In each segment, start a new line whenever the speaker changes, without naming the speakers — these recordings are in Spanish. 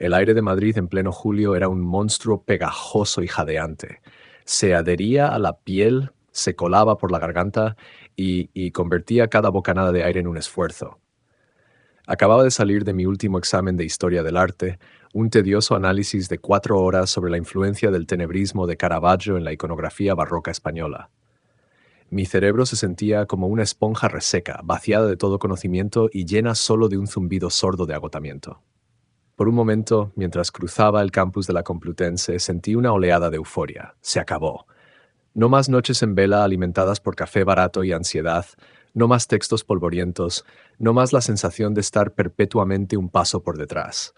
El aire de Madrid en pleno julio era un monstruo pegajoso y jadeante. Se adhería a la piel, se colaba por la garganta y convertía cada bocanada de aire en un esfuerzo. Acababa de salir de mi último examen de Historia del Arte, un tedioso análisis de 4 horas sobre la influencia del tenebrismo de Caravaggio en la iconografía barroca española. Mi cerebro se sentía como una esponja reseca, vaciada de todo conocimiento y llena solo de un zumbido sordo de agotamiento. Por un momento, mientras cruzaba el campus de la Complutense, sentí una oleada de euforia. Se acabó. No más noches en vela alimentadas por café barato y ansiedad, no más textos polvorientos, no más la sensación de estar perpetuamente un paso por detrás.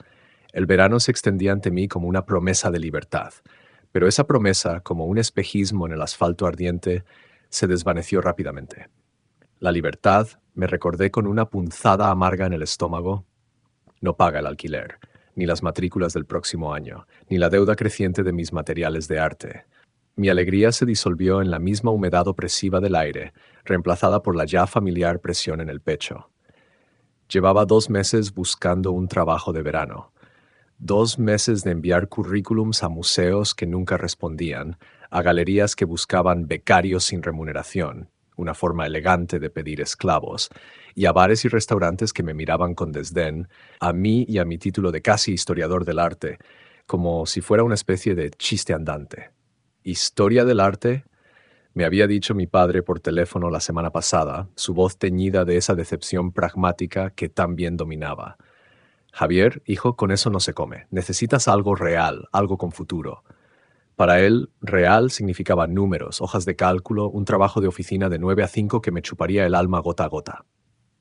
El verano se extendía ante mí como una promesa de libertad, pero esa promesa, como un espejismo en el asfalto ardiente, se desvaneció rápidamente. La libertad, me recordé con una punzada amarga en el estómago, no paga el alquiler, ni las matrículas del próximo año, ni la deuda creciente de mis materiales de arte. Mi alegría se disolvió en la misma humedad opresiva del aire, reemplazada por la ya familiar presión en el pecho. Llevaba 2 meses buscando un trabajo de verano. 2 meses de enviar currículums a museos que nunca respondían, a galerías que buscaban becarios sin remuneración, una forma elegante de pedir esclavos, y a bares y restaurantes que me miraban con desdén, a mí y a mi título de casi historiador del arte, como si fuera una especie de chiste andante. ¿Historia del arte? Me había dicho mi padre por teléfono la semana pasada, su voz teñida de esa decepción pragmática que tan bien dominaba. Javier, hijo, con eso no se come. Necesitas algo real, algo con futuro. Para él, real significaba números, hojas de cálculo, un trabajo de oficina de 9 a 5 que me chuparía el alma gota a gota.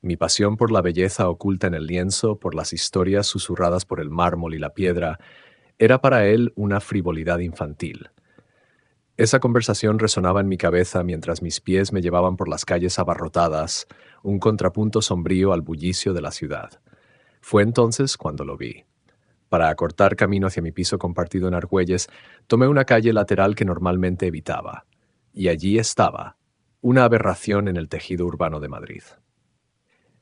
Mi pasión por la belleza oculta en el lienzo, por las historias susurradas por el mármol y la piedra, era para él una frivolidad infantil. Esa conversación resonaba en mi cabeza mientras mis pies me llevaban por las calles abarrotadas, un contrapunto sombrío al bullicio de la ciudad. Fue entonces cuando lo vi. Para acortar camino hacia mi piso compartido en Argüelles, tomé una calle lateral que normalmente evitaba. Y allí estaba, una aberración en el tejido urbano de Madrid.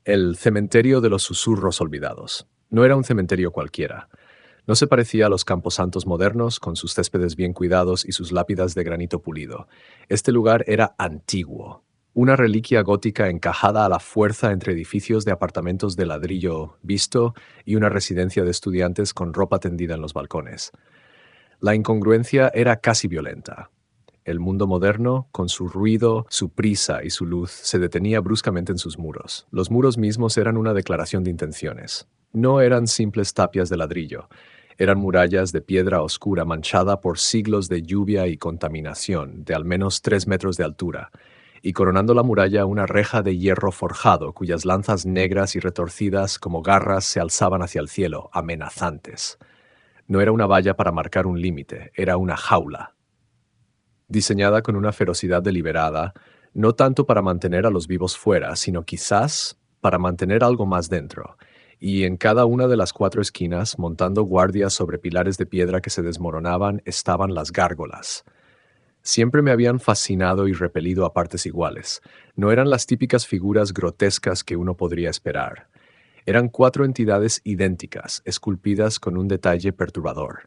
El cementerio de los susurros olvidados. No era un cementerio cualquiera. No se parecía a los camposantos modernos, con sus céspedes bien cuidados y sus lápidas de granito pulido. Este lugar era antiguo, una reliquia gótica encajada a la fuerza entre edificios de apartamentos de ladrillo visto y una residencia de estudiantes con ropa tendida en los balcones. La incongruencia era casi violenta. El mundo moderno, con su ruido, su prisa y su luz, se detenía bruscamente en sus muros. Los muros mismos eran una declaración de intenciones. No eran simples tapias de ladrillo. Eran murallas de piedra oscura manchada por siglos de lluvia y contaminación, de al menos 3 metros de altura, y coronando la muralla una reja de hierro forjado, cuyas lanzas negras y retorcidas como garras se alzaban hacia el cielo, amenazantes. No era una valla para marcar un límite, era una jaula, diseñada con una ferocidad deliberada, no tanto para mantener a los vivos fuera, sino quizás para mantener algo más dentro, y en cada una de las 4 esquinas, montando guardias sobre pilares de piedra que se desmoronaban, estaban las gárgolas. Siempre me habían fascinado y repelido a partes iguales. No eran las típicas figuras grotescas que uno podría esperar. Eran 4 entidades idénticas, esculpidas con un detalle perturbador.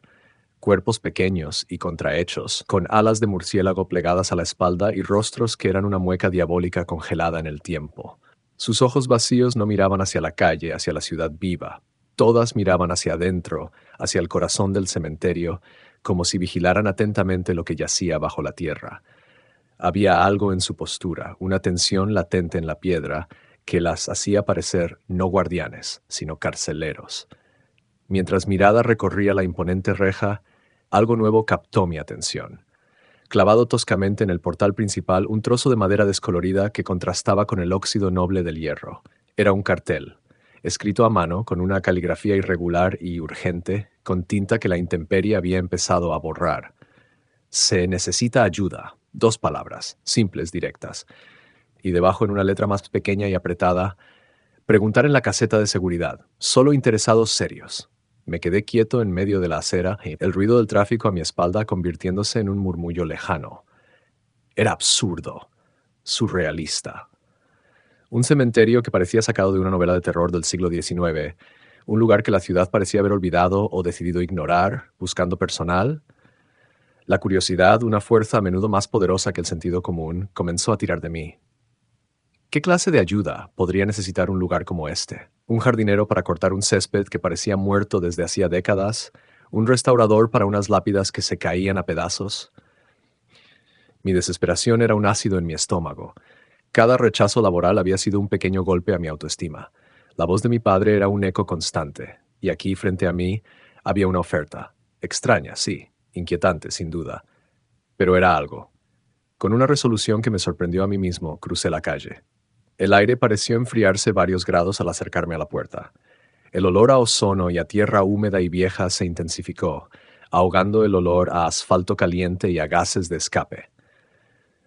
Cuerpos pequeños y contrahechos, con alas de murciélago plegadas a la espalda y rostros que eran una mueca diabólica congelada en el tiempo. Sus ojos vacíos no miraban hacia la calle, hacia la ciudad viva. Todas miraban hacia adentro, hacia el corazón del cementerio, como si vigilaran atentamente lo que yacía bajo la tierra. Había algo en su postura, una tensión latente en la piedra, que las hacía parecer no guardianes, sino carceleros. Mientras mi mirada recorría la imponente reja, algo nuevo captó mi atención. Clavado toscamente en el portal principal, un trozo de madera descolorida que contrastaba con el óxido noble del hierro. Era un cartel, escrito a mano con una caligrafía irregular y urgente, con tinta que la intemperie había empezado a borrar. Se necesita ayuda. 2 palabras, simples, directas. Y debajo, en una letra más pequeña y apretada, preguntar en la caseta de seguridad. Solo interesados serios. Me quedé quieto en medio de la acera, el ruido del tráfico a mi espalda convirtiéndose en un murmullo lejano. Era absurdo, surrealista. Un cementerio que parecía sacado de una novela de terror del siglo XIX, un lugar que la ciudad parecía haber olvidado o decidido ignorar, buscando personal. La curiosidad, una fuerza a menudo más poderosa que el sentido común, comenzó a tirar de mí. ¿Qué clase de ayuda podría necesitar un lugar como este? ¿Un jardinero para cortar un césped que parecía muerto desde hacía décadas? ¿Un restaurador para unas lápidas que se caían a pedazos? Mi desesperación era un ácido en mi estómago. Cada rechazo laboral había sido un pequeño golpe a mi autoestima. La voz de mi padre era un eco constante, y aquí, frente a mí, había una oferta. Extraña, sí, inquietante, sin duda, pero era algo. Con una resolución que me sorprendió a mí mismo, crucé la calle. El aire pareció enfriarse varios grados al acercarme a la puerta. El olor a ozono y a tierra húmeda y vieja se intensificó, ahogando el olor a asfalto caliente y a gases de escape.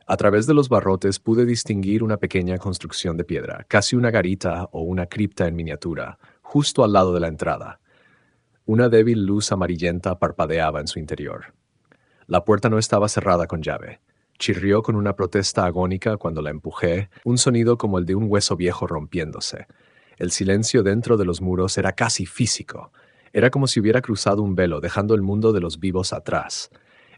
A través de los barrotes pude distinguir una pequeña construcción de piedra, casi una garita o una cripta en miniatura, justo al lado de la entrada. Una débil luz amarillenta parpadeaba en su interior. La puerta no estaba cerrada con llave. Chirrió con una protesta agónica cuando la empujé, un sonido como el de un hueso viejo rompiéndose. El silencio dentro de los muros era casi físico. Era como si hubiera cruzado un velo, dejando el mundo de los vivos atrás.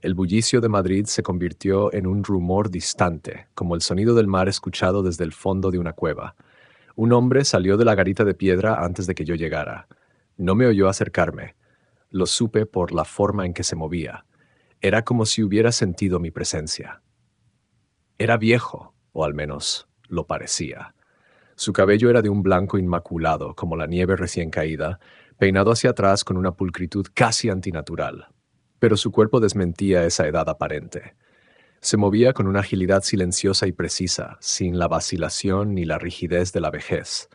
El bullicio de Madrid se convirtió en un rumor distante, como el sonido del mar escuchado desde el fondo de una cueva. Un hombre salió de la garita de piedra antes de que yo llegara. No me oyó acercarme. Lo supe por la forma en que se movía. Era como si hubiera sentido mi presencia. Era viejo, o al menos lo parecía. Su cabello era de un blanco inmaculado, como la nieve recién caída, peinado hacia atrás con una pulcritud casi antinatural. Pero su cuerpo desmentía esa edad aparente. Se movía con una agilidad silenciosa y precisa, sin la vacilación ni la rigidez de la vejez.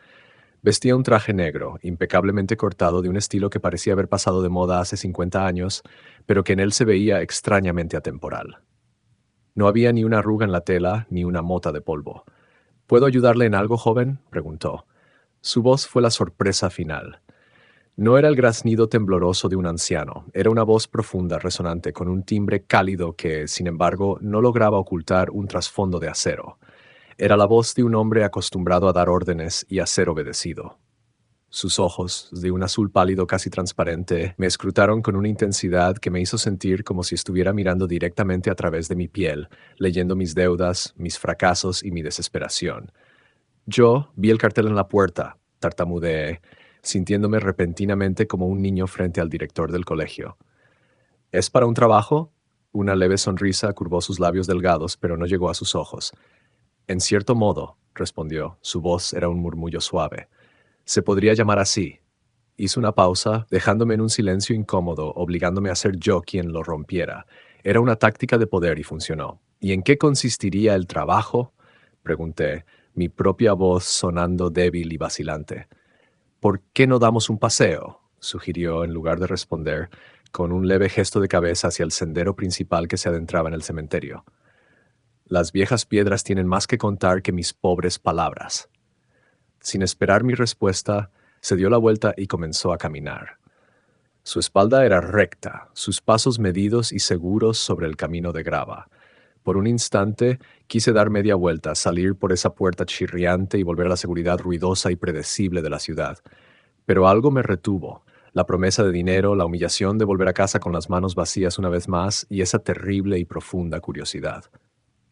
Vestía un traje negro, impecablemente cortado de un estilo que parecía haber pasado de moda hace 50 años, pero que en él se veía extrañamente atemporal. No había ni una arruga en la tela, ni una mota de polvo. ¿Puedo ayudarle en algo, joven?, preguntó. Su voz fue la sorpresa final. No era el graznido tembloroso de un anciano, era una voz profunda, resonante, con un timbre cálido que, sin embargo, no lograba ocultar un trasfondo de acero. Era la voz de un hombre acostumbrado a dar órdenes y a ser obedecido. Sus ojos, de un azul pálido casi transparente, me escrutaron con una intensidad que me hizo sentir como si estuviera mirando directamente a través de mi piel, leyendo mis deudas, mis fracasos y mi desesperación. Yo vi el cartel en la puerta, tartamudeé, sintiéndome repentinamente como un niño frente al director del colegio. ¿Es para un trabajo? Una leve sonrisa curvó sus labios delgados, pero no llegó a sus ojos. En cierto modo, respondió, su voz era un murmullo suave. Se podría llamar así. Hizo una pausa, dejándome en un silencio incómodo, obligándome a ser yo quien lo rompiera. Era una táctica de poder y funcionó. ¿Y en qué consistiría el trabajo?, pregunté, mi propia voz sonando débil y vacilante. ¿Por qué no damos un paseo?, sugirió en lugar de responder, con un leve gesto de cabeza hacia el sendero principal que se adentraba en el cementerio. Las viejas piedras tienen más que contar que mis pobres palabras. Sin esperar mi respuesta, se dio la vuelta y comenzó a caminar. Su espalda era recta, sus pasos medidos y seguros sobre el camino de grava. Por un instante quise dar media vuelta, salir por esa puerta chirriante y volver a la seguridad ruidosa y predecible de la ciudad. Pero algo me retuvo, la promesa de dinero, la humillación de volver a casa con las manos vacías una vez más y esa terrible y profunda curiosidad.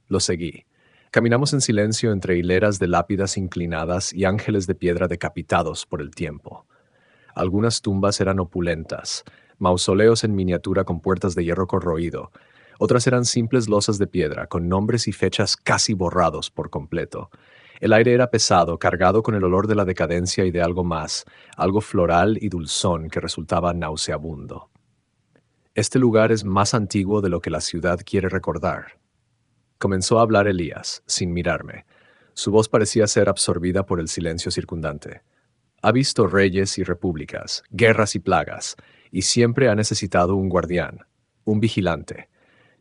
Lo seguí. Caminamos en silencio entre hileras de lápidas inclinadas y ángeles de piedra decapitados por el tiempo. Algunas tumbas eran opulentas, mausoleos en miniatura con puertas de hierro corroído. Otras eran simples losas de piedra, con nombres y fechas casi borrados por completo. El aire era pesado, cargado con el olor de la decadencia y de algo más, algo floral y dulzón que resultaba nauseabundo. Este lugar es más antiguo de lo que la ciudad quiere recordar. Comenzó a hablar Elías, sin mirarme. Su voz parecía ser absorbida por el silencio circundante. Ha visto reyes y repúblicas, guerras y plagas, y siempre ha necesitado un guardián, un vigilante.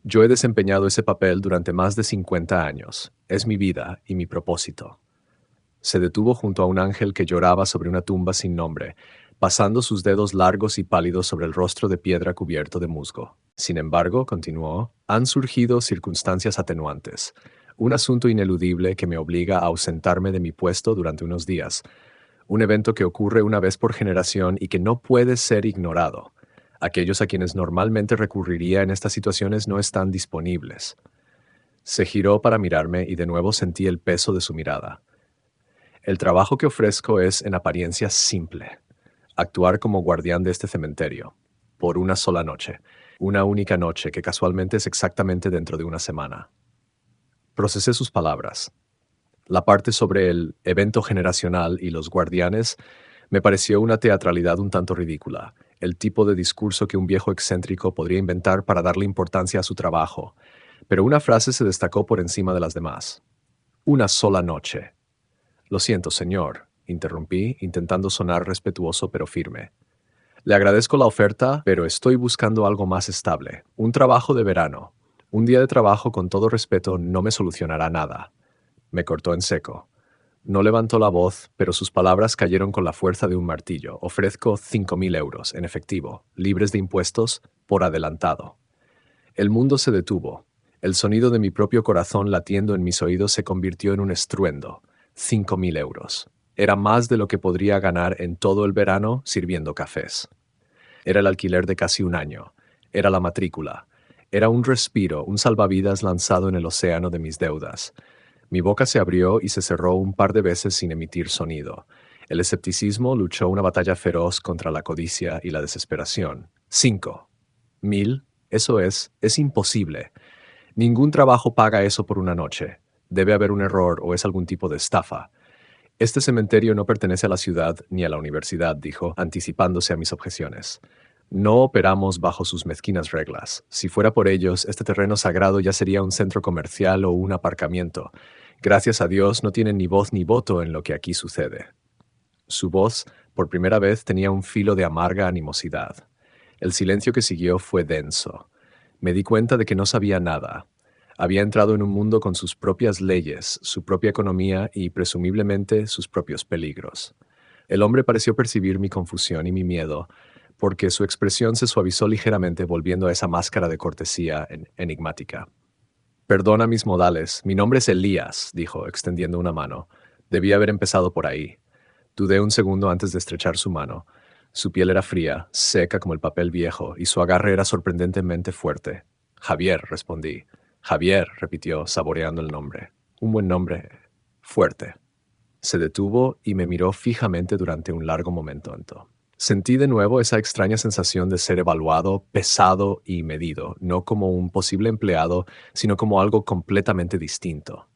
Yo he desempeñado ese papel durante más de 50 años. Es mi vida y mi propósito. Se detuvo junto a un ángel que lloraba sobre una tumba sin nombre, pasando sus dedos largos y pálidos sobre el rostro de piedra cubierto de musgo. Sin embargo, continuó, han surgido circunstancias atenuantes, un asunto ineludible que me obliga a ausentarme de mi puesto durante unos días, Un evento que ocurre una vez por generación y que no puede ser ignorado. Aquellos a quienes normalmente recurriría en estas situaciones no están disponibles. Se giró para mirarme y de nuevo sentí el peso de su mirada. El trabajo que ofrezco es, en apariencia, simple. Actuar como guardián de este cementerio. Por una sola noche. Una única noche que casualmente es exactamente dentro de una semana. Procesé sus palabras. La parte sobre el evento generacional y los guardianes me pareció una teatralidad un tanto ridícula, el tipo de discurso que un viejo excéntrico podría inventar para darle importancia a su trabajo, pero una frase se destacó por encima de las demás. Una sola noche. Lo siento, señor, interrumpí, intentando sonar respetuoso pero firme. Le agradezco la oferta, pero estoy buscando algo más estable, un trabajo de verano. Un día de trabajo, con todo respeto, no me solucionará nada. Me cortó en seco. No levantó la voz, pero sus palabras cayeron con la fuerza de un martillo. Ofrezco 5.000 euros, en efectivo, libres de impuestos, por adelantado. El mundo se detuvo. El sonido de mi propio corazón latiendo en mis oídos se convirtió en un estruendo. 5.000 euros. Era más de lo que podría ganar en todo el verano sirviendo cafés. Era el alquiler de casi un año. Era la matrícula. Era un respiro, un salvavidas lanzado en el océano de mis deudas. Mi boca se abrió y se cerró un par de veces sin emitir sonido. El escepticismo luchó una batalla feroz contra la codicia y la desesperación. 5.000, eso es imposible. Ningún trabajo paga eso por una noche. Debe haber un error o es algún tipo de estafa. Este cementerio no pertenece a la ciudad ni a la universidad, dijo, anticipándose a mis objeciones. No operamos bajo sus mezquinas reglas. Si fuera por ellos, este terreno sagrado ya sería un centro comercial o un aparcamiento. Gracias a Dios no tienen ni voz ni voto en lo que aquí sucede. Su voz, por primera vez, tenía un filo de amarga animosidad. El silencio que siguió fue denso. Me di cuenta de que no sabía nada. Había entrado en un mundo con sus propias leyes, su propia economía y, presumiblemente, sus propios peligros. El hombre pareció percibir mi confusión y mi miedo, porque su expresión se suavizó ligeramente volviendo a esa máscara de cortesía enigmática. Perdona mis modales, mi nombre es Elías, dijo, extendiendo una mano. Debí haber empezado por ahí. Dudé un segundo antes de estrechar su mano. Su piel era fría, seca como el papel viejo, y su agarre era sorprendentemente fuerte. Javier, respondí. Javier, repitió, saboreando el nombre. Un buen nombre. Fuerte. Se detuvo y me miró fijamente durante un largo momento. Sentí de nuevo esa extraña sensación de ser evaluado, pesado y medido, no como un posible empleado, sino como algo completamente distinto.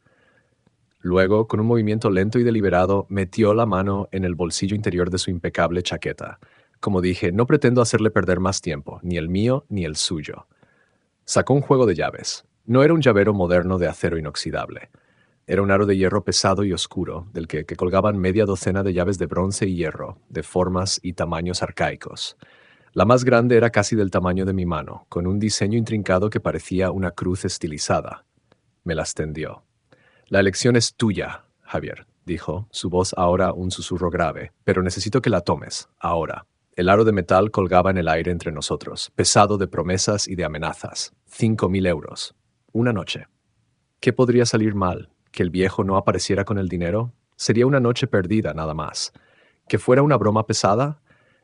Luego, con un movimiento lento y deliberado, metió la mano en el bolsillo interior de su impecable chaqueta. Como dije, no pretendo hacerle perder más tiempo, ni el mío ni el suyo. Sacó un juego de llaves. No era un llavero moderno de acero inoxidable. Era un aro de hierro pesado y oscuro, del que colgaban media docena de llaves de bronce y hierro, de formas y tamaños arcaicos. La más grande era casi del tamaño de mi mano, con un diseño intrincado que parecía una cruz estilizada. Me las tendió. La elección es tuya, Javier, dijo, su voz ahora un susurro grave, pero necesito que la tomes, ahora. El aro de metal colgaba en el aire entre nosotros, pesado de promesas y de amenazas. 5.000 euros. Una noche. ¿Qué podría salir mal? ¿Que el viejo no apareciera con el dinero? Sería una noche perdida, nada más. ¿Que fuera una broma pesada?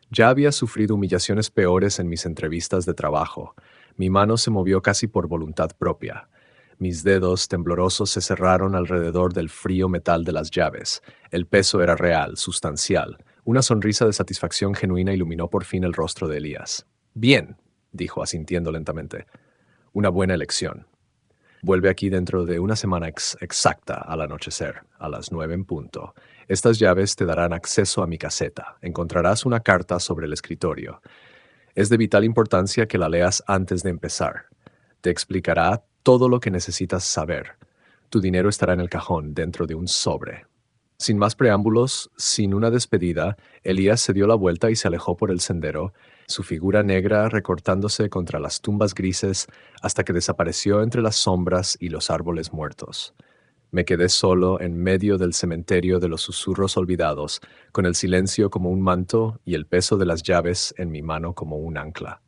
Ya había sufrido humillaciones peores en mis entrevistas de trabajo. Mi mano se movió casi por voluntad propia. Mis dedos temblorosos se cerraron alrededor del frío metal de las llaves. El peso era real, sustancial. Una sonrisa de satisfacción genuina iluminó por fin el rostro de Elías. Bien, dijo asintiendo lentamente. Una buena elección. Vuelve aquí dentro de una semana exacta al anochecer, a las 9 en punto. Estas llaves te darán acceso a mi caseta. Encontrarás una carta sobre el escritorio. Es de vital importancia que la leas antes de empezar. Te explicará todo lo que necesitas saber. Tu dinero estará en el cajón, dentro de un sobre. Sin más preámbulos, sin una despedida, Elías se dio la vuelta y se alejó por el sendero, su figura negra recortándose contra las tumbas grises hasta que desapareció entre las sombras y los árboles muertos. Me quedé solo en medio del cementerio de los susurros olvidados, con el silencio como un manto y el peso de las llaves en mi mano como un ancla.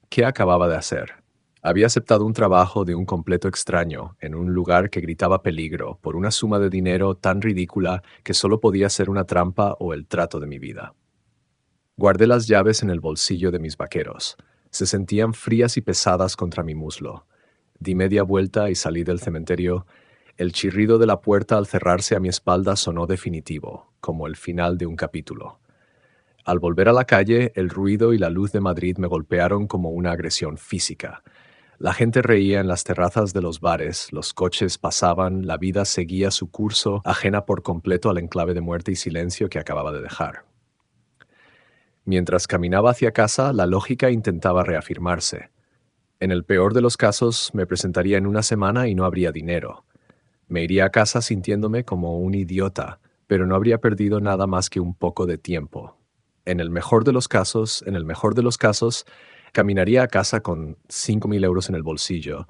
¿Qué acababa de hacer? Había aceptado un trabajo de un completo extraño en un lugar que gritaba peligro por una suma de dinero tan ridícula que solo podía ser una trampa o el trato de mi vida. Guardé las llaves en el bolsillo de mis vaqueros. Se sentían frías y pesadas contra mi muslo. Di media vuelta y salí del cementerio. El chirrido de la puerta al cerrarse a mi espalda sonó definitivo, como el final de un capítulo. Al volver a la calle, el ruido y la luz de Madrid me golpearon como una agresión física. La gente reía en las terrazas de los bares, los coches pasaban, la vida seguía su curso, ajena por completo al enclave de muerte y silencio que acababa de dejar. Mientras caminaba hacia casa, la lógica intentaba reafirmarse. En el peor de los casos, me presentaría en una semana y no habría dinero. Me iría a casa sintiéndome como un idiota, pero no habría perdido nada más que un poco de tiempo. En el mejor de los casos, caminaría a casa con 5.000 euros en el bolsillo,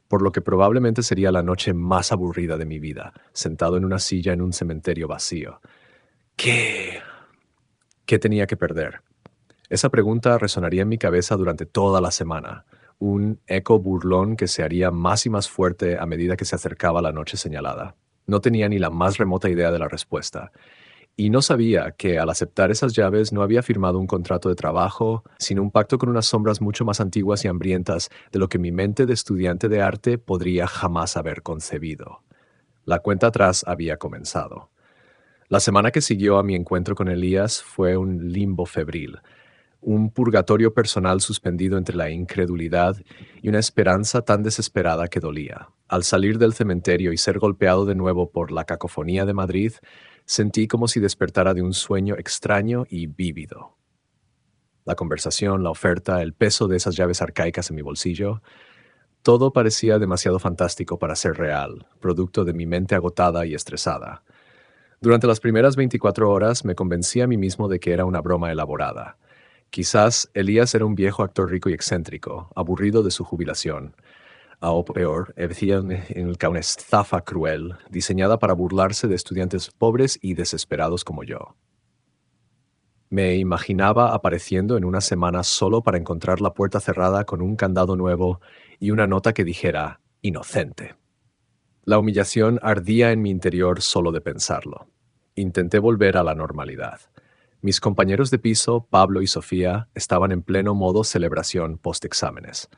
por lo que probablemente sería la noche más aburrida de mi vida, sentado en una silla en un cementerio vacío. ¿Qué? ¿Qué tenía que perder? Esa pregunta resonaría en mi cabeza durante toda la semana, un eco burlón que se haría más y más fuerte a medida que se acercaba la noche señalada. No tenía ni la más remota idea de la respuesta, y no sabía que al aceptar esas llaves no había firmado un contrato de trabajo, sino un pacto con unas sombras mucho más antiguas y hambrientas de lo que mi mente de estudiante de arte podría jamás haber concebido. La cuenta atrás había comenzado. La semana que siguió a mi encuentro con Elías fue un limbo febril, un purgatorio personal suspendido entre la incredulidad y una esperanza tan desesperada que dolía. Al salir del cementerio y ser golpeado de nuevo por la cacofonía de Madrid, sentí como si despertara de un sueño extraño y vívido. La conversación, la oferta, el peso de esas llaves arcaicas en mi bolsillo, todo parecía demasiado fantástico para ser real, producto de mi mente agotada y estresada. Durante las primeras 24 horas me convencí a mí mismo de que era una broma elaborada. Quizás Elías era un viejo actor rico y excéntrico, aburrido de su jubilación. O peor, decía en una estafa cruel, diseñada para burlarse de estudiantes pobres y desesperados como yo. Me imaginaba apareciendo en una semana solo para encontrar la puerta cerrada con un candado nuevo y una nota que dijera «inocente». La humillación ardía en mi interior solo de pensarlo. Intenté volver a la normalidad. Mis compañeros de piso, Pablo y Sofía, estaban en pleno modo celebración post-exámenes.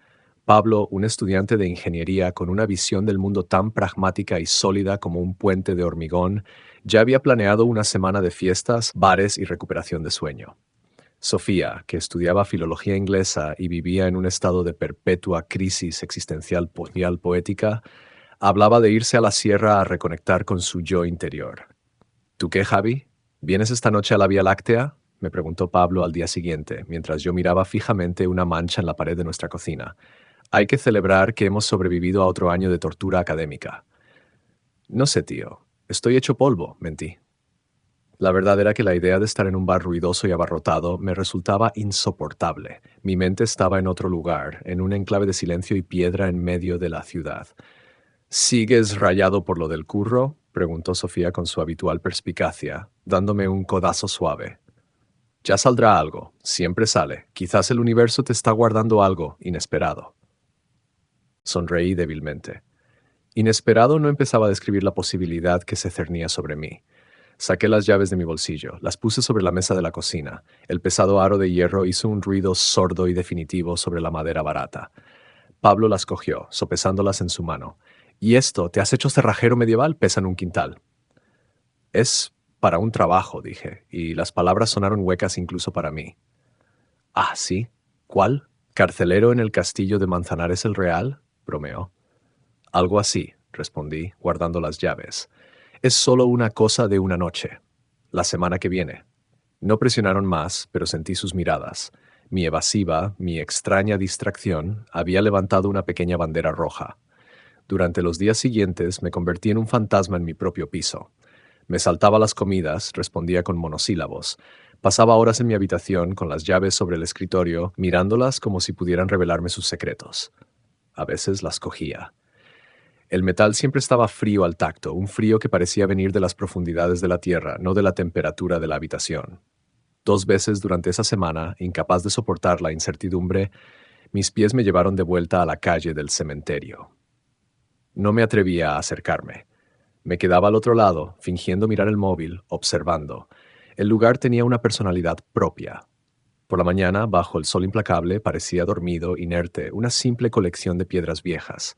Pablo, un estudiante de ingeniería con una visión del mundo tan pragmática y sólida como un puente de hormigón, ya había planeado una semana de fiestas, bares y recuperación de sueño. Sofía, que estudiaba filología inglesa y vivía en un estado de perpetua crisis existencial poética, hablaba de irse a la sierra a reconectar con su yo interior. ¿Tú qué, Javi? ¿Vienes esta noche a la Vía Láctea?, me preguntó Pablo al día siguiente, mientras yo miraba fijamente una mancha en la pared de nuestra cocina. Hay que celebrar que hemos sobrevivido a otro año de tortura académica. No sé, tío. Estoy hecho polvo, mentí. La verdad era que la idea de estar en un bar ruidoso y abarrotado me resultaba insoportable. Mi mente estaba en otro lugar, en un enclave de silencio y piedra en medio de la ciudad. ¿Sigues rayado por lo del curro?, preguntó Sofía con su habitual perspicacia, dándome un codazo suave. Ya saldrá algo, siempre sale. Quizás el universo te está guardando algo inesperado. Sonreí débilmente. Inesperado no empezaba a describir la posibilidad que se cernía sobre mí. Saqué las llaves de mi bolsillo, las puse sobre la mesa de la cocina. El pesado aro de hierro hizo un ruido sordo y definitivo sobre la madera barata. Pablo las cogió, sopesándolas en su mano. «¿Y esto? ¿Te has hecho cerrajero medieval? Pesan un quintal». «Es para un trabajo», dije, y las palabras sonaron huecas incluso para mí. «Ah, ¿sí? ¿Cuál? ¿Carcelero en el castillo de Manzanares el Real?», bromeó. «Algo así», respondí, guardando las llaves. «Es solo una cosa de una noche. La semana que viene». No presionaron más, pero sentí sus miradas. Mi evasiva, mi extraña distracción, había levantado una pequeña bandera roja. Durante los días siguientes me convertí en un fantasma en mi propio piso. Me saltaba las comidas, respondía con monosílabos. Pasaba horas en mi habitación con las llaves sobre el escritorio, mirándolas como si pudieran revelarme sus secretos. A veces las cogía. El metal siempre estaba frío al tacto, un frío que parecía venir de las profundidades de la tierra, no de la temperatura de la habitación. 2 veces durante esa semana, incapaz de soportar la incertidumbre, Mis pies me llevaron de vuelta a la calle del cementerio. No me atrevía a acercarme. Me quedaba al otro lado, fingiendo mirar el móvil, observando. El lugar tenía una personalidad propia. Por la mañana, bajo el sol implacable, parecía dormido, inerte, una simple colección de piedras viejas.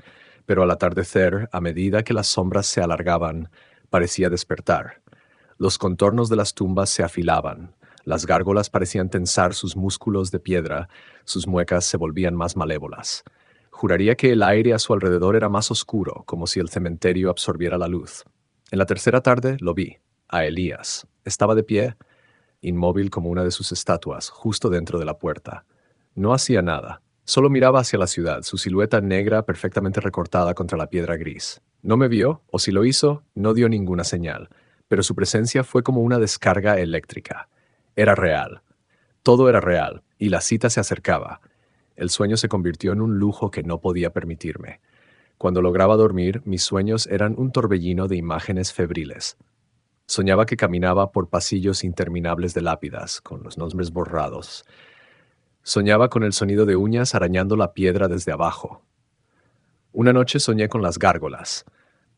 Pero al atardecer, a medida que las sombras se alargaban, parecía despertar. Los contornos de las tumbas se afilaban. Las gárgolas parecían tensar sus músculos de piedra, sus muecas se volvían más malévolas. Juraría que el aire a su alrededor era más oscuro, como si el cementerio absorbiera la luz. En la tercera tarde lo vi, a Elías. Estaba de pie, inmóvil como una de sus estatuas, justo dentro de la puerta. No hacía nada, solo miraba hacia la ciudad, su silueta negra perfectamente recortada contra la piedra gris. No me vio, o si lo hizo, no dio ninguna señal, pero su presencia fue como una descarga eléctrica. Era real. Todo era real, y la cita se acercaba. El sueño se convirtió en un lujo que no podía permitirme. Cuando lograba dormir, mis sueños eran un torbellino de imágenes febriles. Soñaba que caminaba por pasillos interminables de lápidas, con los nombres borrados. Soñaba con el sonido de uñas arañando la piedra desde abajo. Una noche soñé con las gárgolas.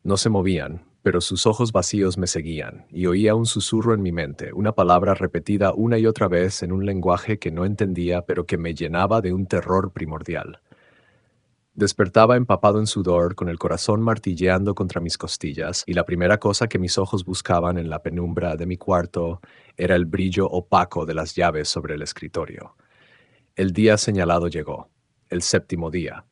No se movían, pero sus ojos vacíos me seguían, y oía un susurro en mi mente, una palabra repetida una y otra vez en un lenguaje que no entendía, pero que me llenaba de un terror primordial. Despertaba empapado en sudor, con el corazón martilleando contra mis costillas, y la primera cosa que mis ojos buscaban en la penumbra de mi cuarto era el brillo opaco de las llaves sobre el escritorio. El día señalado llegó, el séptimo día.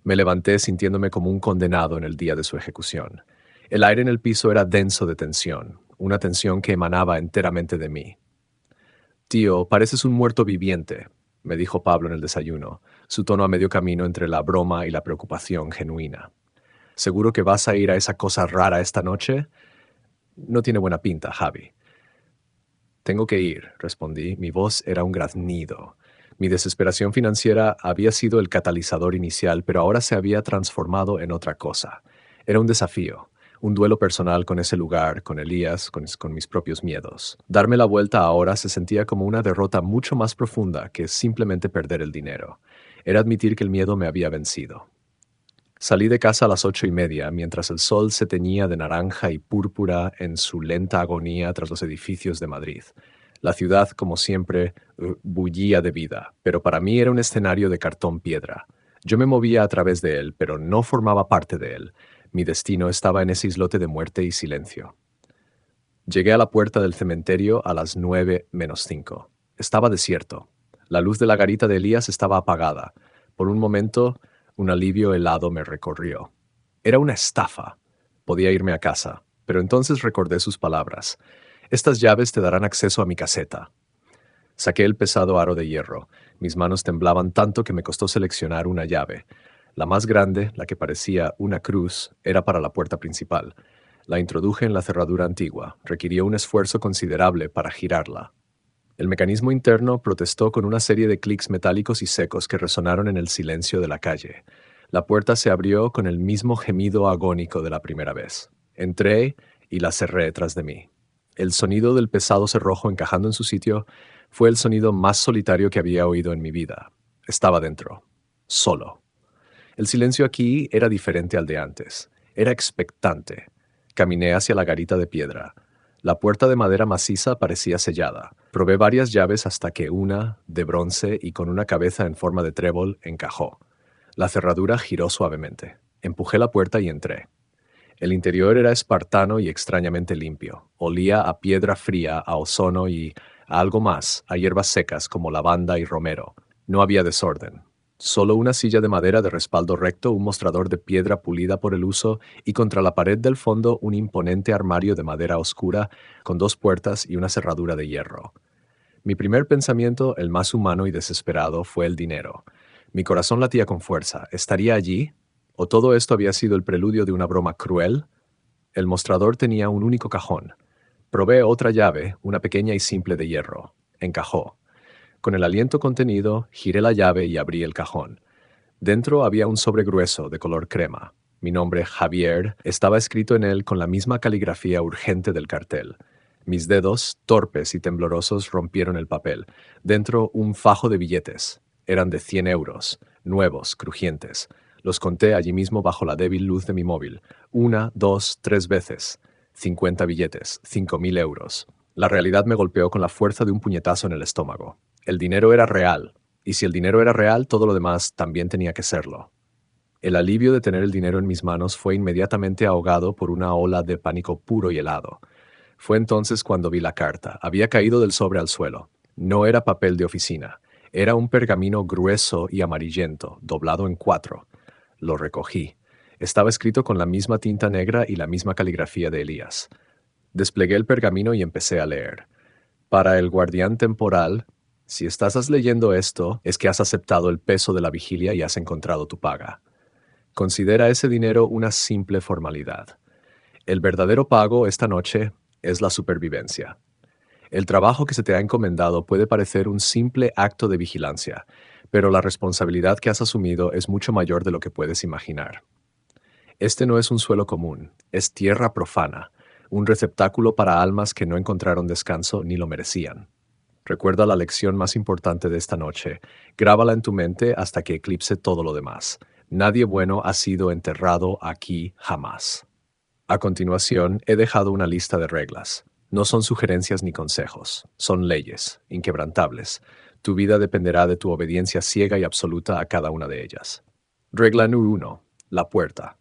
Me levanté sintiéndome como un condenado en el día de su ejecución. El aire en el piso era denso de tensión, una tensión que emanaba enteramente de mí. «Tío, pareces un muerto viviente», me dijo Pablo en el desayuno, su tono a medio camino entre la broma y la preocupación genuina. «¿Seguro que vas a ir a esa cosa rara esta noche?» «No tiene buena pinta, Javi». «Tengo que ir», respondí. Mi voz era un graznido. Mi desesperación financiera había sido el catalizador inicial, pero ahora se había transformado en otra cosa. Era un desafío, un duelo personal con ese lugar, con Elías, con mis propios miedos. Darme la vuelta ahora se sentía como una derrota mucho más profunda que simplemente perder el dinero. Era admitir que el miedo me había vencido. Salí de casa a las 8:30, mientras el sol se teñía de naranja y púrpura en su lenta agonía tras los edificios de Madrid. La ciudad, como siempre, bullía de vida, pero para mí era un escenario de cartón piedra. Yo me movía a través de él, pero no formaba parte de él. Mi destino estaba en ese islote de muerte y silencio. Llegué a la puerta del cementerio a las 9:05. Estaba desierto. La luz de la garita de Elías estaba apagada. Por un momento, un alivio helado me recorrió. Era una estafa. Podía irme a casa, pero entonces recordé sus palabras. «Estas llaves te darán acceso a mi caseta». Saqué el pesado aro de hierro. Mis manos temblaban tanto que me costó seleccionar una llave. La más grande, la que parecía una cruz, era para la puerta principal. La introduje en la cerradura antigua. Requirió un esfuerzo considerable para girarla. El mecanismo interno protestó con una serie de clics metálicos y secos que resonaron en el silencio de la calle. La puerta se abrió con el mismo gemido agónico de la primera vez. Entré y la cerré tras de mí. El sonido del pesado cerrojo encajando en su sitio fue el sonido más solitario que había oído en mi vida. Estaba dentro, solo. El silencio aquí era diferente al de antes. Era expectante. Caminé hacia la garita de piedra. La puerta de madera maciza parecía sellada. Probé varias llaves hasta que una, de bronce y con una cabeza en forma de trébol, encajó. La cerradura giró suavemente. Empujé la puerta y entré. El interior era espartano y extrañamente limpio. Olía a piedra fría, a ozono y a algo más, a hierbas secas como lavanda y romero. No había desorden. Solo una silla de madera de respaldo recto, un mostrador de piedra pulida por el uso y contra la pared del fondo un imponente armario de madera oscura con 2 puertas y una cerradura de hierro. Mi primer pensamiento, el más humano y desesperado, fue el dinero. Mi corazón latía con fuerza. ¿Estaría allí? ¿O todo esto había sido el preludio de una broma cruel? El mostrador tenía un único cajón. Probé otra llave, una pequeña y simple de hierro. Encajó. Con el aliento contenido, giré la llave y abrí el cajón. Dentro había un sobre grueso de color crema. Mi nombre, Javier, estaba escrito en él con la misma caligrafía urgente del cartel. Mis dedos, torpes y temblorosos, rompieron el papel. Dentro, un fajo de billetes. Eran de 100 euros. nuevos, crujientes. Los conté allí mismo bajo la débil luz de mi móvil. 1, 2, 3 veces. 50 billetes, 5.000 euros. La realidad me golpeó con la fuerza de un puñetazo en el estómago. El dinero era real, y si el dinero era real, todo lo demás también tenía que serlo. El alivio de tener el dinero en mis manos fue inmediatamente ahogado por una ola de pánico puro y helado. Fue entonces cuando vi la carta. Había caído del sobre al suelo. No era papel de oficina. Era un pergamino grueso y amarillento, doblado en 4. Lo recogí. Estaba escrito con la misma tinta negra y la misma caligrafía de Elías. Desplegué el pergamino y empecé a leer. Para el guardián temporal, si estás leyendo esto, es que has aceptado el peso de la vigilia y has encontrado tu paga. Considera ese dinero una simple formalidad. El verdadero pago esta noche es la supervivencia. El trabajo que se te ha encomendado puede parecer un simple acto de vigilancia, pero la responsabilidad que has asumido es mucho mayor de lo que puedes imaginar. Este no es un suelo común, es tierra profana, un receptáculo para almas que no encontraron descanso ni lo merecían. Recuerda la lección más importante de esta noche, grábala en tu mente hasta que eclipse todo lo demás. Nadie bueno ha sido enterrado aquí jamás. A continuación, he dejado una lista de reglas. No son sugerencias ni consejos, son leyes, inquebrantables. Tu vida dependerá de tu obediencia ciega y absoluta a cada una de ellas. Regla número 1. La puerta.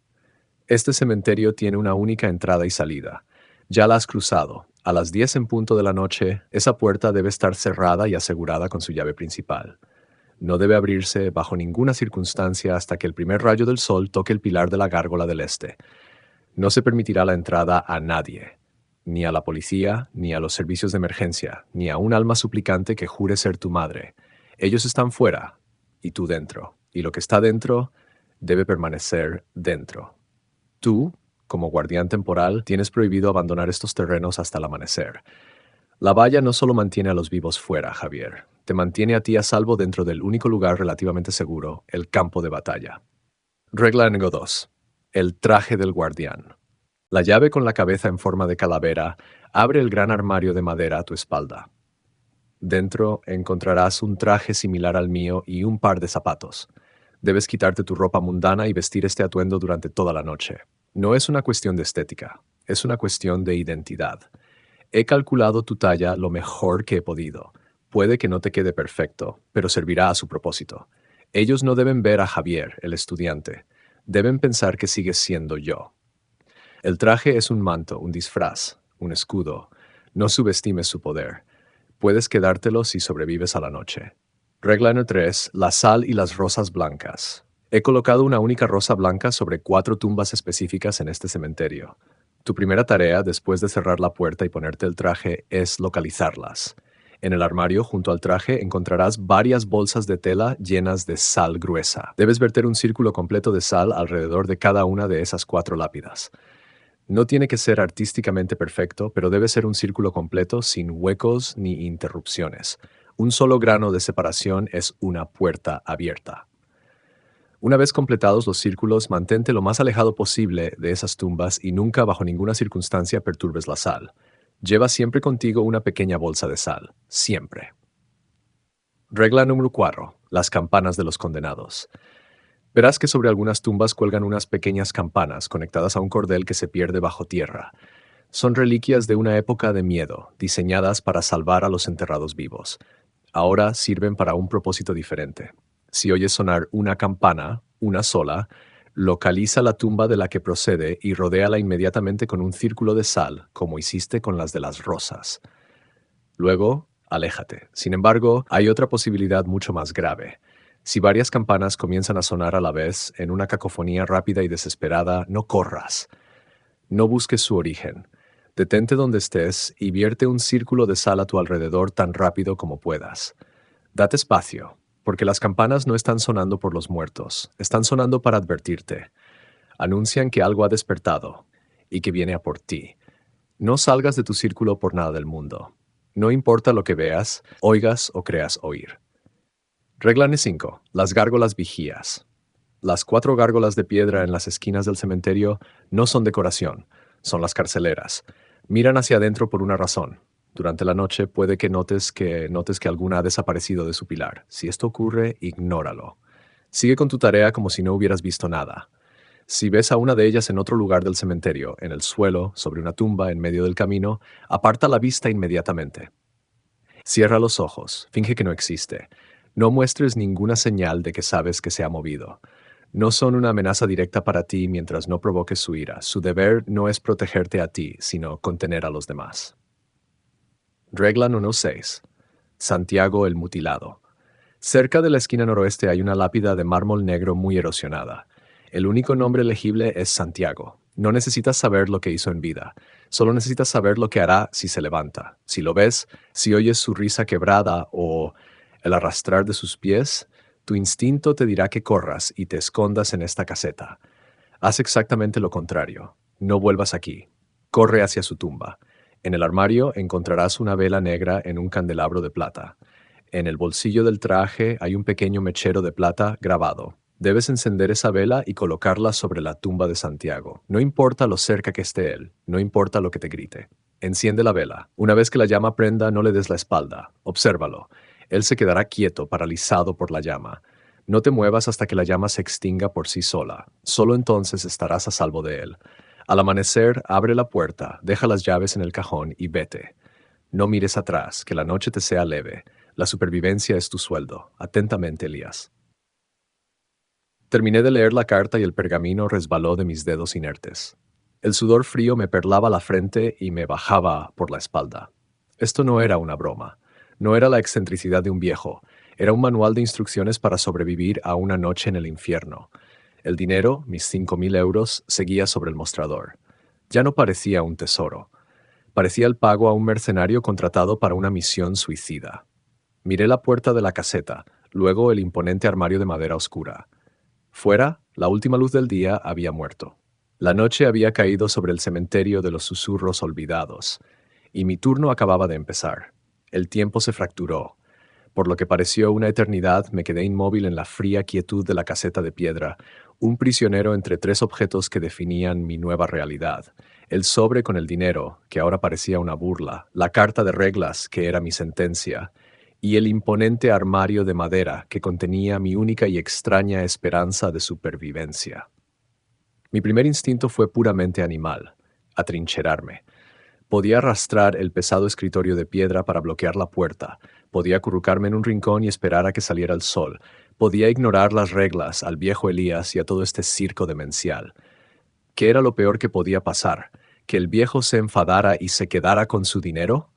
Este cementerio tiene una única entrada y salida. Ya la has cruzado. A las 10 en punto de la noche, esa puerta debe estar cerrada y asegurada con su llave principal. No debe abrirse bajo ninguna circunstancia hasta que el primer rayo del sol toque el pilar de la gárgola del este. No se permitirá la entrada a nadie, ni a la policía, ni a los servicios de emergencia, ni a un alma suplicante que jure ser tu madre. Ellos están fuera, y tú dentro, y lo que está dentro debe permanecer dentro. Tú, como guardián temporal, tienes prohibido abandonar estos terrenos hasta el amanecer. La valla no solo mantiene a los vivos fuera, Javier, te mantiene a ti a salvo dentro del único lugar relativamente seguro, el campo de batalla. Regla número 2. El traje del guardián. La llave con la cabeza en forma de calavera abre el gran armario de madera a tu espalda. Dentro encontrarás un traje similar al mío y un par de zapatos. Debes quitarte tu ropa mundana y vestir este atuendo durante toda la noche. No es una cuestión de estética, es una cuestión de identidad. He calculado tu talla lo mejor que he podido. Puede que no te quede perfecto, pero servirá a su propósito. Ellos no deben ver a Javier, el estudiante. Deben pensar que sigues siendo yo. El traje es un manto, un disfraz, un escudo. No subestimes su poder. Puedes quedártelo si sobrevives a la noche. Regla número 3. La sal y las rosas blancas. He colocado una única rosa blanca sobre 4 tumbas específicas en este cementerio. Tu primera tarea, después de cerrar la puerta y ponerte el traje, es localizarlas. En el armario, junto al traje, encontrarás varias bolsas de tela llenas de sal gruesa. Debes verter un círculo completo de sal alrededor de cada una de esas 4 lápidas. No tiene que ser artísticamente perfecto, pero debe ser un círculo completo sin huecos ni interrupciones. Un solo grano de separación es una puerta abierta. Una vez completados los círculos, mantente lo más alejado posible de esas tumbas y nunca bajo ninguna circunstancia perturbes la sal. Lleva siempre contigo una pequeña bolsa de sal. Siempre. Regla número 4. Las campanas de los condenados. Verás que sobre algunas tumbas cuelgan unas pequeñas campanas conectadas a un cordel que se pierde bajo tierra. Son reliquias de una época de miedo, diseñadas para salvar a los enterrados vivos. Ahora sirven para un propósito diferente. Si oyes sonar una campana, una sola, localiza la tumba de la que procede y rodéala inmediatamente con un círculo de sal, como hiciste con las de las rosas. Luego, aléjate. Sin embargo, hay otra posibilidad mucho más grave. Si varias campanas comienzan a sonar a la vez, en una cacofonía rápida y desesperada, no corras. No busques su origen. Detente donde estés y vierte un círculo de sal a tu alrededor tan rápido como puedas. Date espacio, porque las campanas no están sonando por los muertos, están sonando para advertirte. Anuncian que algo ha despertado y que viene a por ti. No salgas de tu círculo por nada del mundo. No importa lo que veas, oigas o creas oír. Regla número 5. Las gárgolas vigías. Las 4 gárgolas de piedra en las esquinas del cementerio no son decoración, son las carceleras. Miran hacia adentro por una razón. Durante la noche puede que notes que alguna ha desaparecido de su pilar. Si esto ocurre, ignóralo. Sigue con tu tarea como si no hubieras visto nada. Si ves a una de ellas en otro lugar del cementerio, en el suelo, sobre una tumba, en medio del camino, aparta la vista inmediatamente. Cierra los ojos, finge que no existe. No muestres ninguna señal de que sabes que se ha movido. No son una amenaza directa para ti mientras no provoques su ira. Su deber no es protegerte a ti, sino contener a los demás. Regla número 6. Santiago el Mutilado. Cerca de la esquina noroeste hay una lápida de mármol negro muy erosionada. El único nombre legible es Santiago. No necesitas saber lo que hizo en vida. Solo necesitas saber lo que hará si se levanta. Si lo ves, si oyes su risa quebrada o el arrastrar de sus pies, tu instinto te dirá que corras y te escondas en esta caseta. Haz exactamente lo contrario. No vuelvas aquí. Corre hacia su tumba. En el armario encontrarás una vela negra en un candelabro de plata. En el bolsillo del traje hay un pequeño mechero de plata grabado. Debes encender esa vela y colocarla sobre la tumba de Santiago. No importa lo cerca que esté él, no importa lo que te grite. Enciende la vela. Una vez que la llama prenda, no le des la espalda. Obsérvalo. Él se quedará quieto, paralizado por la llama. No te muevas hasta que la llama se extinga por sí sola. Solo entonces estarás a salvo de él. Al amanecer, abre la puerta, deja las llaves en el cajón y vete. No mires atrás, que la noche te sea leve. La supervivencia es tu sueldo. Atentamente, Elías. Terminé de leer la carta y el pergamino resbaló de mis dedos inertes. El sudor frío me perlaba la frente y me bajaba por la espalda. Esto no era una broma. No era la excentricidad de un viejo. Era un manual de instrucciones para sobrevivir a una noche en el infierno. El dinero, mis 5.000 euros, seguía sobre el mostrador. Ya no parecía un tesoro. Parecía el pago a un mercenario contratado para una misión suicida. Miré la puerta de la caseta, luego el imponente armario de madera oscura. Fuera, la última luz del día había muerto. La noche había caído sobre el cementerio de los susurros olvidados, y mi turno acababa de empezar. El tiempo se fracturó. Por lo que pareció una eternidad, me quedé inmóvil en la fría quietud de la caseta de piedra, un prisionero entre tres objetos que definían mi nueva realidad. El sobre con el dinero, que ahora parecía una burla, la carta de reglas, que era mi sentencia, y el imponente armario de madera que contenía mi única y extraña esperanza de supervivencia. Mi primer instinto fue puramente animal, atrincherarme. Podía arrastrar el pesado escritorio de piedra para bloquear la puerta, podía acurrucarme en un rincón y esperar a que saliera el sol, podía ignorar las reglas, al viejo Elías y a todo este circo demencial. ¿Qué era lo peor que podía pasar? ¿Que el viejo se enfadara y se quedara con su dinero?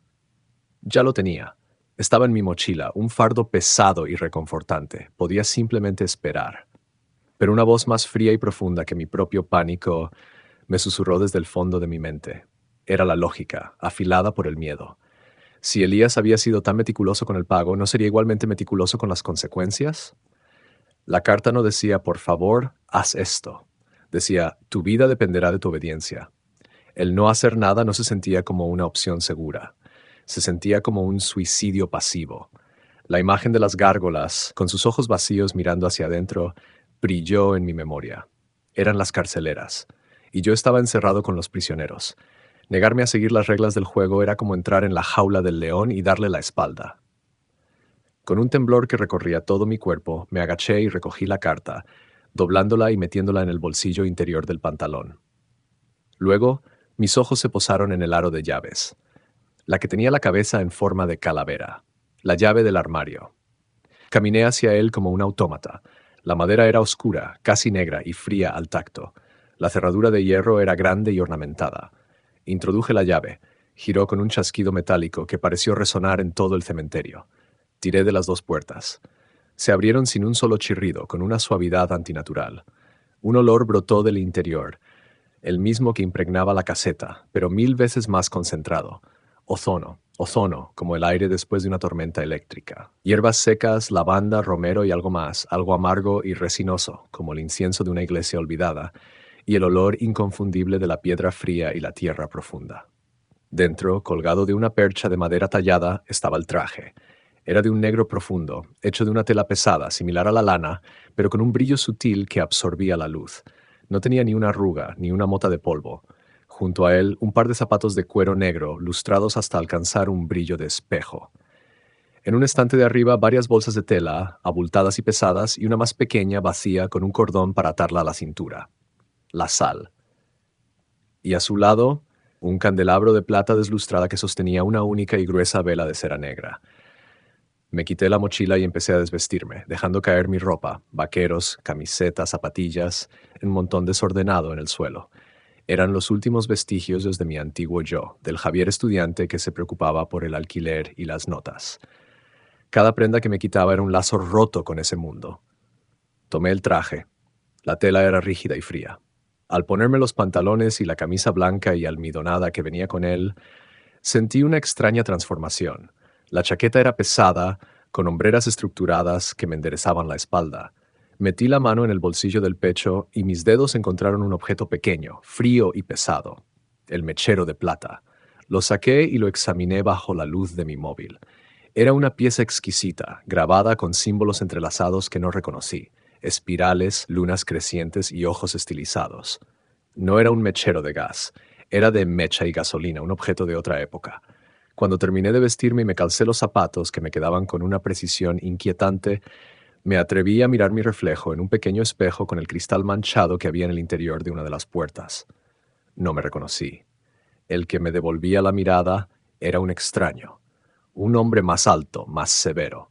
Ya lo tenía. Estaba en mi mochila, un fardo pesado y reconfortante. Podía simplemente esperar. Pero una voz más fría y profunda que mi propio pánico me susurró desde el fondo de mi mente. Era la lógica, afilada por el miedo. Si Elías había sido tan meticuloso con el pago, ¿no sería igualmente meticuloso con las consecuencias? La carta no decía, por favor, haz esto. Decía, tu vida dependerá de tu obediencia. El no hacer nada no se sentía como una opción segura. Se sentía como un suicidio pasivo. La imagen de las gárgolas, con sus ojos vacíos mirando hacia adentro, brilló en mi memoria. Eran las carceleras, y yo estaba encerrado con los prisioneros. Negarme a seguir las reglas del juego era como entrar en la jaula del león y darle la espalda. Con un temblor que recorría todo mi cuerpo, me agaché y recogí la carta, doblándola y metiéndola en el bolsillo interior del pantalón. Luego, mis ojos se posaron en el aro de llaves, la que tenía la cabeza en forma de calavera, la llave del armario. Caminé hacia él como un autómata. La madera era oscura, casi negra y fría al tacto. La cerradura de hierro era grande y ornamentada. Introduje la llave. Giró con un chasquido metálico que pareció resonar en todo el cementerio. Tiré de las dos puertas. Se abrieron sin un solo chirrido, con una suavidad antinatural. Un olor brotó del interior, el mismo que impregnaba la caseta, pero 1000 veces más concentrado. Ozono, ozono, como el aire después de una tormenta eléctrica. Hierbas secas, lavanda, romero y algo más, algo amargo y resinoso, como el incienso de una iglesia olvidada, y el olor inconfundible de la piedra fría y la tierra profunda. Dentro, colgado de una percha de madera tallada, estaba el traje. Era de un negro profundo, hecho de una tela pesada, similar a la lana, pero con un brillo sutil que absorbía la luz. No tenía ni una arruga, ni una mota de polvo. Junto a él, un par de zapatos de cuero negro, lustrados hasta alcanzar un brillo de espejo. En un estante de arriba, varias bolsas de tela, abultadas y pesadas, y una más pequeña, vacía, con un cordón para atarla a la cintura. La sal. Y a su lado, un candelabro de plata deslustrada que sostenía una única y gruesa vela de cera negra. Me quité la mochila y empecé a desvestirme, dejando caer mi ropa, vaqueros, camisetas, zapatillas, un montón desordenado en el suelo. Eran los últimos vestigios desde mi antiguo yo, del Javier estudiante que se preocupaba por el alquiler y las notas. Cada prenda que me quitaba era un lazo roto con ese mundo. Tomé el traje. La tela era rígida y fría. Al ponerme los pantalones y la camisa blanca y almidonada que venía con él, sentí una extraña transformación. La chaqueta era pesada, con hombreras estructuradas que me enderezaban la espalda. Metí la mano en el bolsillo del pecho y mis dedos encontraron un objeto pequeño, frío y pesado. El mechero de plata. Lo saqué y lo examiné bajo la luz de mi móvil. Era una pieza exquisita, grabada con símbolos entrelazados que no reconocí, espirales, lunas crecientes y ojos estilizados. No era un mechero de gas, era de mecha y gasolina, un objeto de otra época. Cuando terminé de vestirme y me calcé los zapatos, que me quedaban con una precisión inquietante, me atreví a mirar mi reflejo en un pequeño espejo con el cristal manchado que había en el interior de una de las puertas. No me reconocí. El que me devolvía la mirada era un extraño, un hombre más alto, más severo.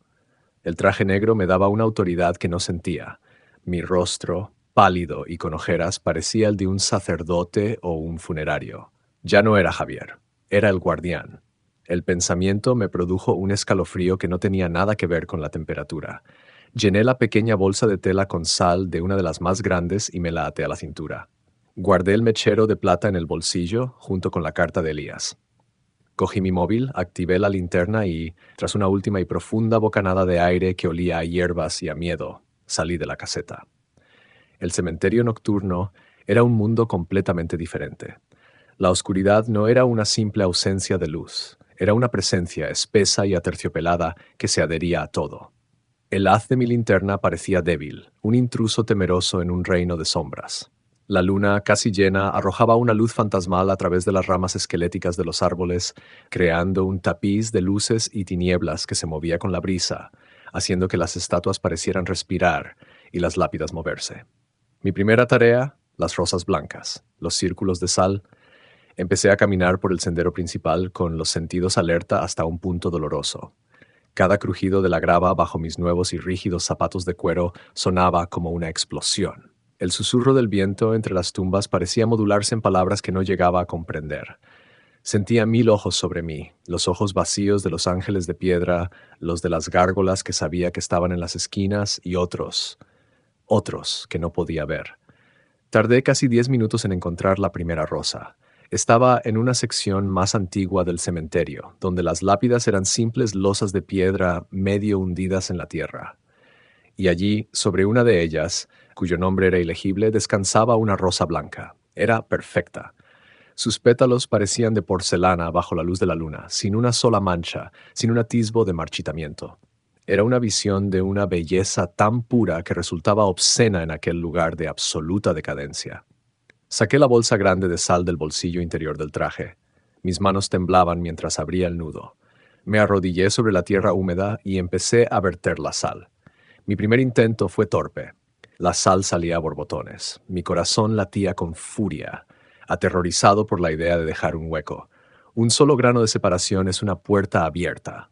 El traje negro me daba una autoridad que no sentía. Mi rostro, pálido y con ojeras, parecía el de un sacerdote o un funerario. Ya no era Javier, era el guardián. El pensamiento me produjo un escalofrío que no tenía nada que ver con la temperatura. Llené la pequeña bolsa de tela con sal de una de las más grandes y me la até a la cintura. Guardé el mechero de plata en el bolsillo junto con la carta de Elías. Cogí mi móvil, activé la linterna y, tras una última y profunda bocanada de aire que olía a hierbas y a miedo, salí de la caseta. El cementerio nocturno era un mundo completamente diferente. La oscuridad no era una simple ausencia de luz, era una presencia espesa y aterciopelada que se adhería a todo. El haz de mi linterna parecía débil, un intruso temeroso en un reino de sombras. La luna, casi llena, arrojaba una luz fantasmal a través de las ramas esqueléticas de los árboles, creando un tapiz de luces y tinieblas que se movía con la brisa, haciendo que las estatuas parecieran respirar y las lápidas moverse. Mi primera tarea, las rosas blancas, los círculos de sal. Empecé a caminar por el sendero principal con los sentidos alerta hasta un punto doloroso. Cada crujido de la grava bajo mis nuevos y rígidos zapatos de cuero sonaba como una explosión. El susurro del viento entre las tumbas parecía modularse en palabras que no llegaba a comprender. Sentía 1000 ojos sobre mí, los ojos vacíos de los ángeles de piedra, los de las gárgolas que sabía que estaban en las esquinas y otros que no podía ver. Tardé casi 10 minutos en encontrar la primera rosa. Estaba en una sección más antigua del cementerio, donde las lápidas eran simples losas de piedra medio hundidas en la tierra. Y allí, sobre una de ellas, cuyo nombre era ilegible, descansaba una rosa blanca. Era perfecta. Sus pétalos parecían de porcelana bajo la luz de la luna, sin una sola mancha, sin un atisbo de marchitamiento. Era una visión de una belleza tan pura que resultaba obscena en aquel lugar de absoluta decadencia. Saqué la bolsa grande de sal del bolsillo interior del traje. Mis manos temblaban mientras abría el nudo. Me arrodillé sobre la tierra húmeda y empecé a verter la sal. Mi primer intento fue torpe. La sal salía a borbotones. Mi corazón latía con furia, aterrorizado por la idea de dejar un hueco. Un solo grano de separación es una puerta abierta.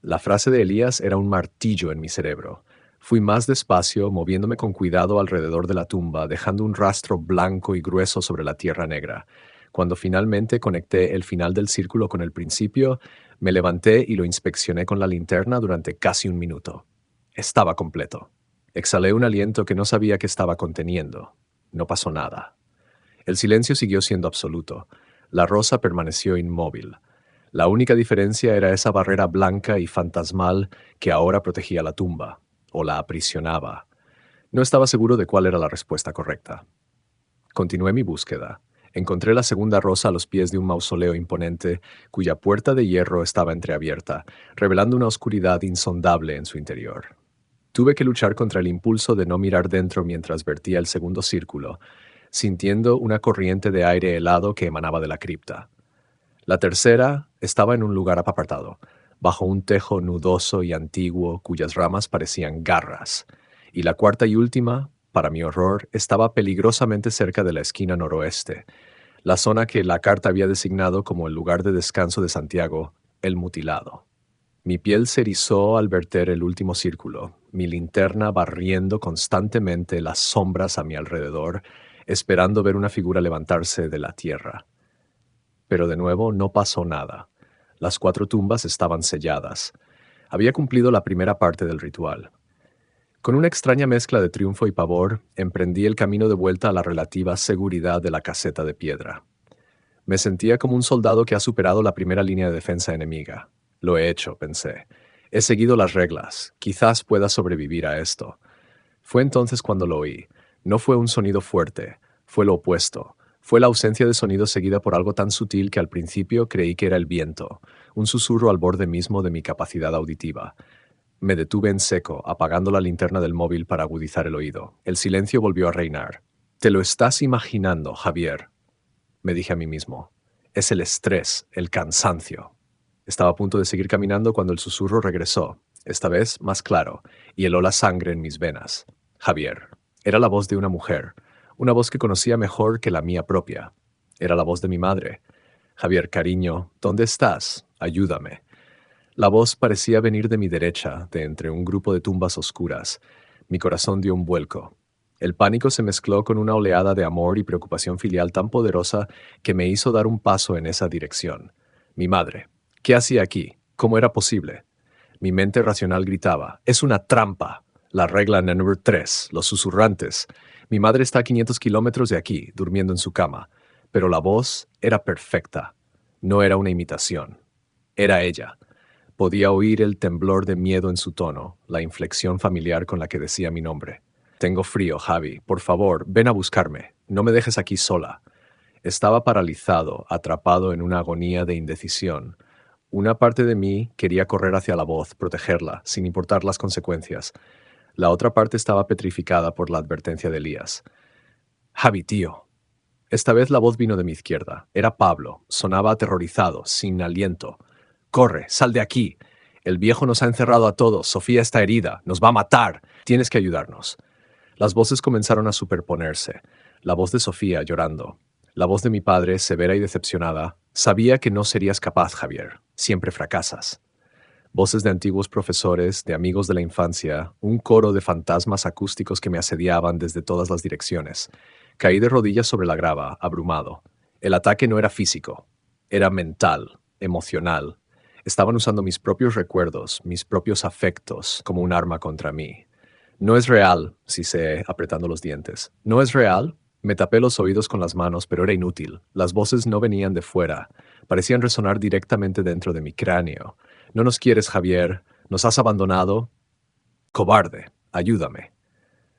La frase de Elías era un martillo en mi cerebro. Fui más despacio, moviéndome con cuidado alrededor de la tumba, dejando un rastro blanco y grueso sobre la tierra negra. Cuando finalmente conecté el final del círculo con el principio, me levanté y lo inspeccioné con la linterna durante casi un minuto. Estaba completo. Exhalé un aliento que no sabía que estaba conteniendo. No pasó nada. El silencio siguió siendo absoluto. La rosa permaneció inmóvil. La única diferencia era esa barrera blanca y fantasmal que ahora protegía la tumba, o la aprisionaba. No estaba seguro de cuál era la respuesta correcta. Continué mi búsqueda. Encontré la segunda rosa a los pies de un mausoleo imponente, cuya puerta de hierro estaba entreabierta, revelando una oscuridad insondable en su interior. Tuve que luchar contra el impulso de no mirar dentro mientras vertía el segundo círculo, sintiendo una corriente de aire helado que emanaba de la cripta. La tercera estaba en un lugar apartado, bajo un tejo nudoso y antiguo cuyas ramas parecían garras. Y la cuarta y última, para mi horror, estaba peligrosamente cerca de la esquina noroeste, la zona que la carta había designado como el lugar de descanso de Santiago, el mutilado. Mi piel se erizó al verter el último círculo, mi linterna barriendo constantemente las sombras a mi alrededor, esperando ver una figura levantarse de la tierra. Pero de nuevo no pasó nada. Las 4 tumbas estaban selladas. Había cumplido la primera parte del ritual. Con una extraña mezcla de triunfo y pavor, emprendí el camino de vuelta a la relativa seguridad de la caseta de piedra. Me sentía como un soldado que ha superado la primera línea de defensa enemiga. Lo he hecho, pensé. He seguido las reglas. Quizás pueda sobrevivir a esto. Fue entonces cuando lo oí. No fue un sonido fuerte, fue lo opuesto. Fue la ausencia de sonido seguida por algo tan sutil que al principio creí que era el viento, un susurro al borde mismo de mi capacidad auditiva. Me detuve en seco, apagando la linterna del móvil para agudizar el oído. El silencio volvió a reinar. «Te lo estás imaginando, Javier», me dije a mí mismo. «Es el estrés, el cansancio». Estaba a punto de seguir caminando cuando el susurro regresó, esta vez más claro, y heló la sangre en mis venas. Javier. Era la voz de una mujer, una voz que conocía mejor que la mía propia. Era la voz de mi madre. «Javier, cariño, ¿dónde estás? Ayúdame». La voz parecía venir de mi derecha, de entre un grupo de tumbas oscuras. Mi corazón dio un vuelco. El pánico se mezcló con una oleada de amor y preocupación filial tan poderosa que me hizo dar un paso en esa dirección. Mi madre. ¿Qué hacía aquí? ¿Cómo era posible? Mi mente racional gritaba: «Es una trampa». La regla número 3, los susurrantes. Mi madre está a 500 kilómetros de aquí, durmiendo en su cama. Pero la voz era perfecta. No era una imitación. Era ella. Podía oír el temblor de miedo en su tono, la inflexión familiar con la que decía mi nombre. «Tengo frío, Javi. Por favor, ven a buscarme. No me dejes aquí sola». Estaba paralizado, atrapado en una agonía de indecisión. Una parte de mí quería correr hacia la voz, protegerla, sin importar las consecuencias. La otra parte estaba petrificada por la advertencia de Elías. «Javi, tío». Esta vez la voz vino de mi izquierda. Era Pablo. Sonaba aterrorizado, sin aliento. «Corre, sal de aquí. El viejo nos ha encerrado a todos. Sofía está herida. Nos va a matar. Tienes que ayudarnos». Las voces comenzaron a superponerse. La voz de Sofía llorando. La voz de mi padre, severa y decepcionada. «Sabía que no serías capaz, Javier. Siempre fracasas». Voces de antiguos profesores, de amigos de la infancia, un coro de fantasmas acústicos que me asediaban desde todas las direcciones. Caí de rodillas sobre la grava, abrumado. El ataque no era físico, era mental, emocional. Estaban usando mis propios recuerdos, mis propios afectos, como un arma contra mí. «No es real», sisé, apretando los dientes. «¿No es real?» Me tapé los oídos con las manos, pero era inútil. Las voces no venían de fuera. Parecían resonar directamente dentro de mi cráneo. «No nos quieres, Javier. Nos has abandonado. Cobarde. Ayúdame».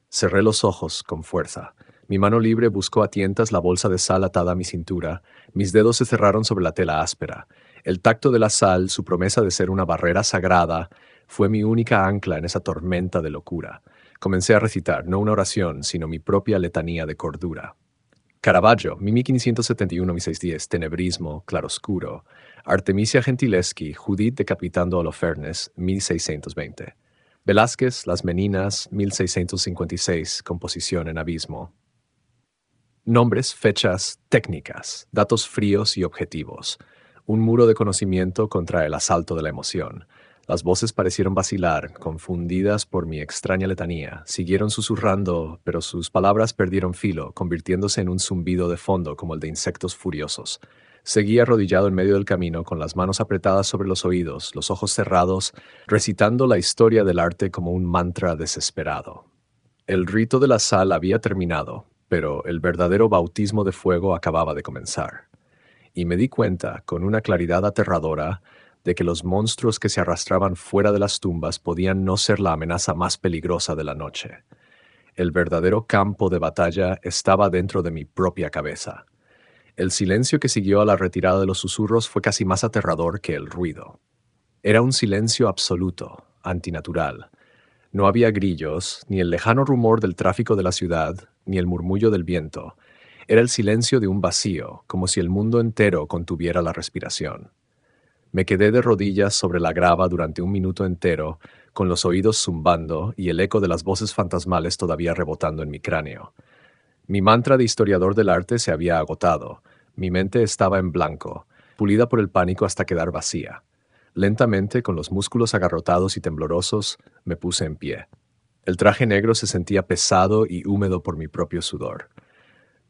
Cerré los ojos con fuerza. Mi mano libre buscó a tientas la bolsa de sal atada a mi cintura. Mis dedos se cerraron sobre la tela áspera. El tacto de la sal, su promesa de ser una barrera sagrada, fue mi única ancla en esa tormenta de locura. Comencé a recitar, no una oración, sino mi propia letanía de cordura. Caravaggio, mi 1571, mi 610, Tenebrismo, Claroscuro. Artemisia Gentileschi, Judith decapitando a Holofernes, 1620. Velázquez, Las Meninas, 1656, composición en abismo. Nombres, fechas, técnicas, datos fríos y objetivos. Un muro de conocimiento contra el asalto de la emoción. Las voces parecieron vacilar, confundidas por mi extraña letanía. Siguieron susurrando, pero sus palabras perdieron filo, convirtiéndose en un zumbido de fondo como el de insectos furiosos. Seguí arrodillado en medio del camino, con las manos apretadas sobre los oídos, los ojos cerrados, recitando la historia del arte como un mantra desesperado. El rito de la sal había terminado, pero el verdadero bautismo de fuego acababa de comenzar. Y me di cuenta, con una claridad aterradora, de que los monstruos que se arrastraban fuera de las tumbas podían no ser la amenaza más peligrosa de la noche. El verdadero campo de batalla estaba dentro de mi propia cabeza. El silencio que siguió a la retirada de los susurros fue casi más aterrador que el ruido. Era un silencio absoluto, antinatural. No había grillos, ni el lejano rumor del tráfico de la ciudad, ni el murmullo del viento. Era el silencio de un vacío, como si el mundo entero contuviera la respiración. Me quedé de rodillas sobre la grava durante un minuto entero, con los oídos zumbando y el eco de las voces fantasmales todavía rebotando en mi cráneo. Mi mantra de historiador del arte se había agotado. Mi mente estaba en blanco, pulida por el pánico hasta quedar vacía. Lentamente, con los músculos agarrotados y temblorosos, me puse en pie. El traje negro se sentía pesado y húmedo por mi propio sudor.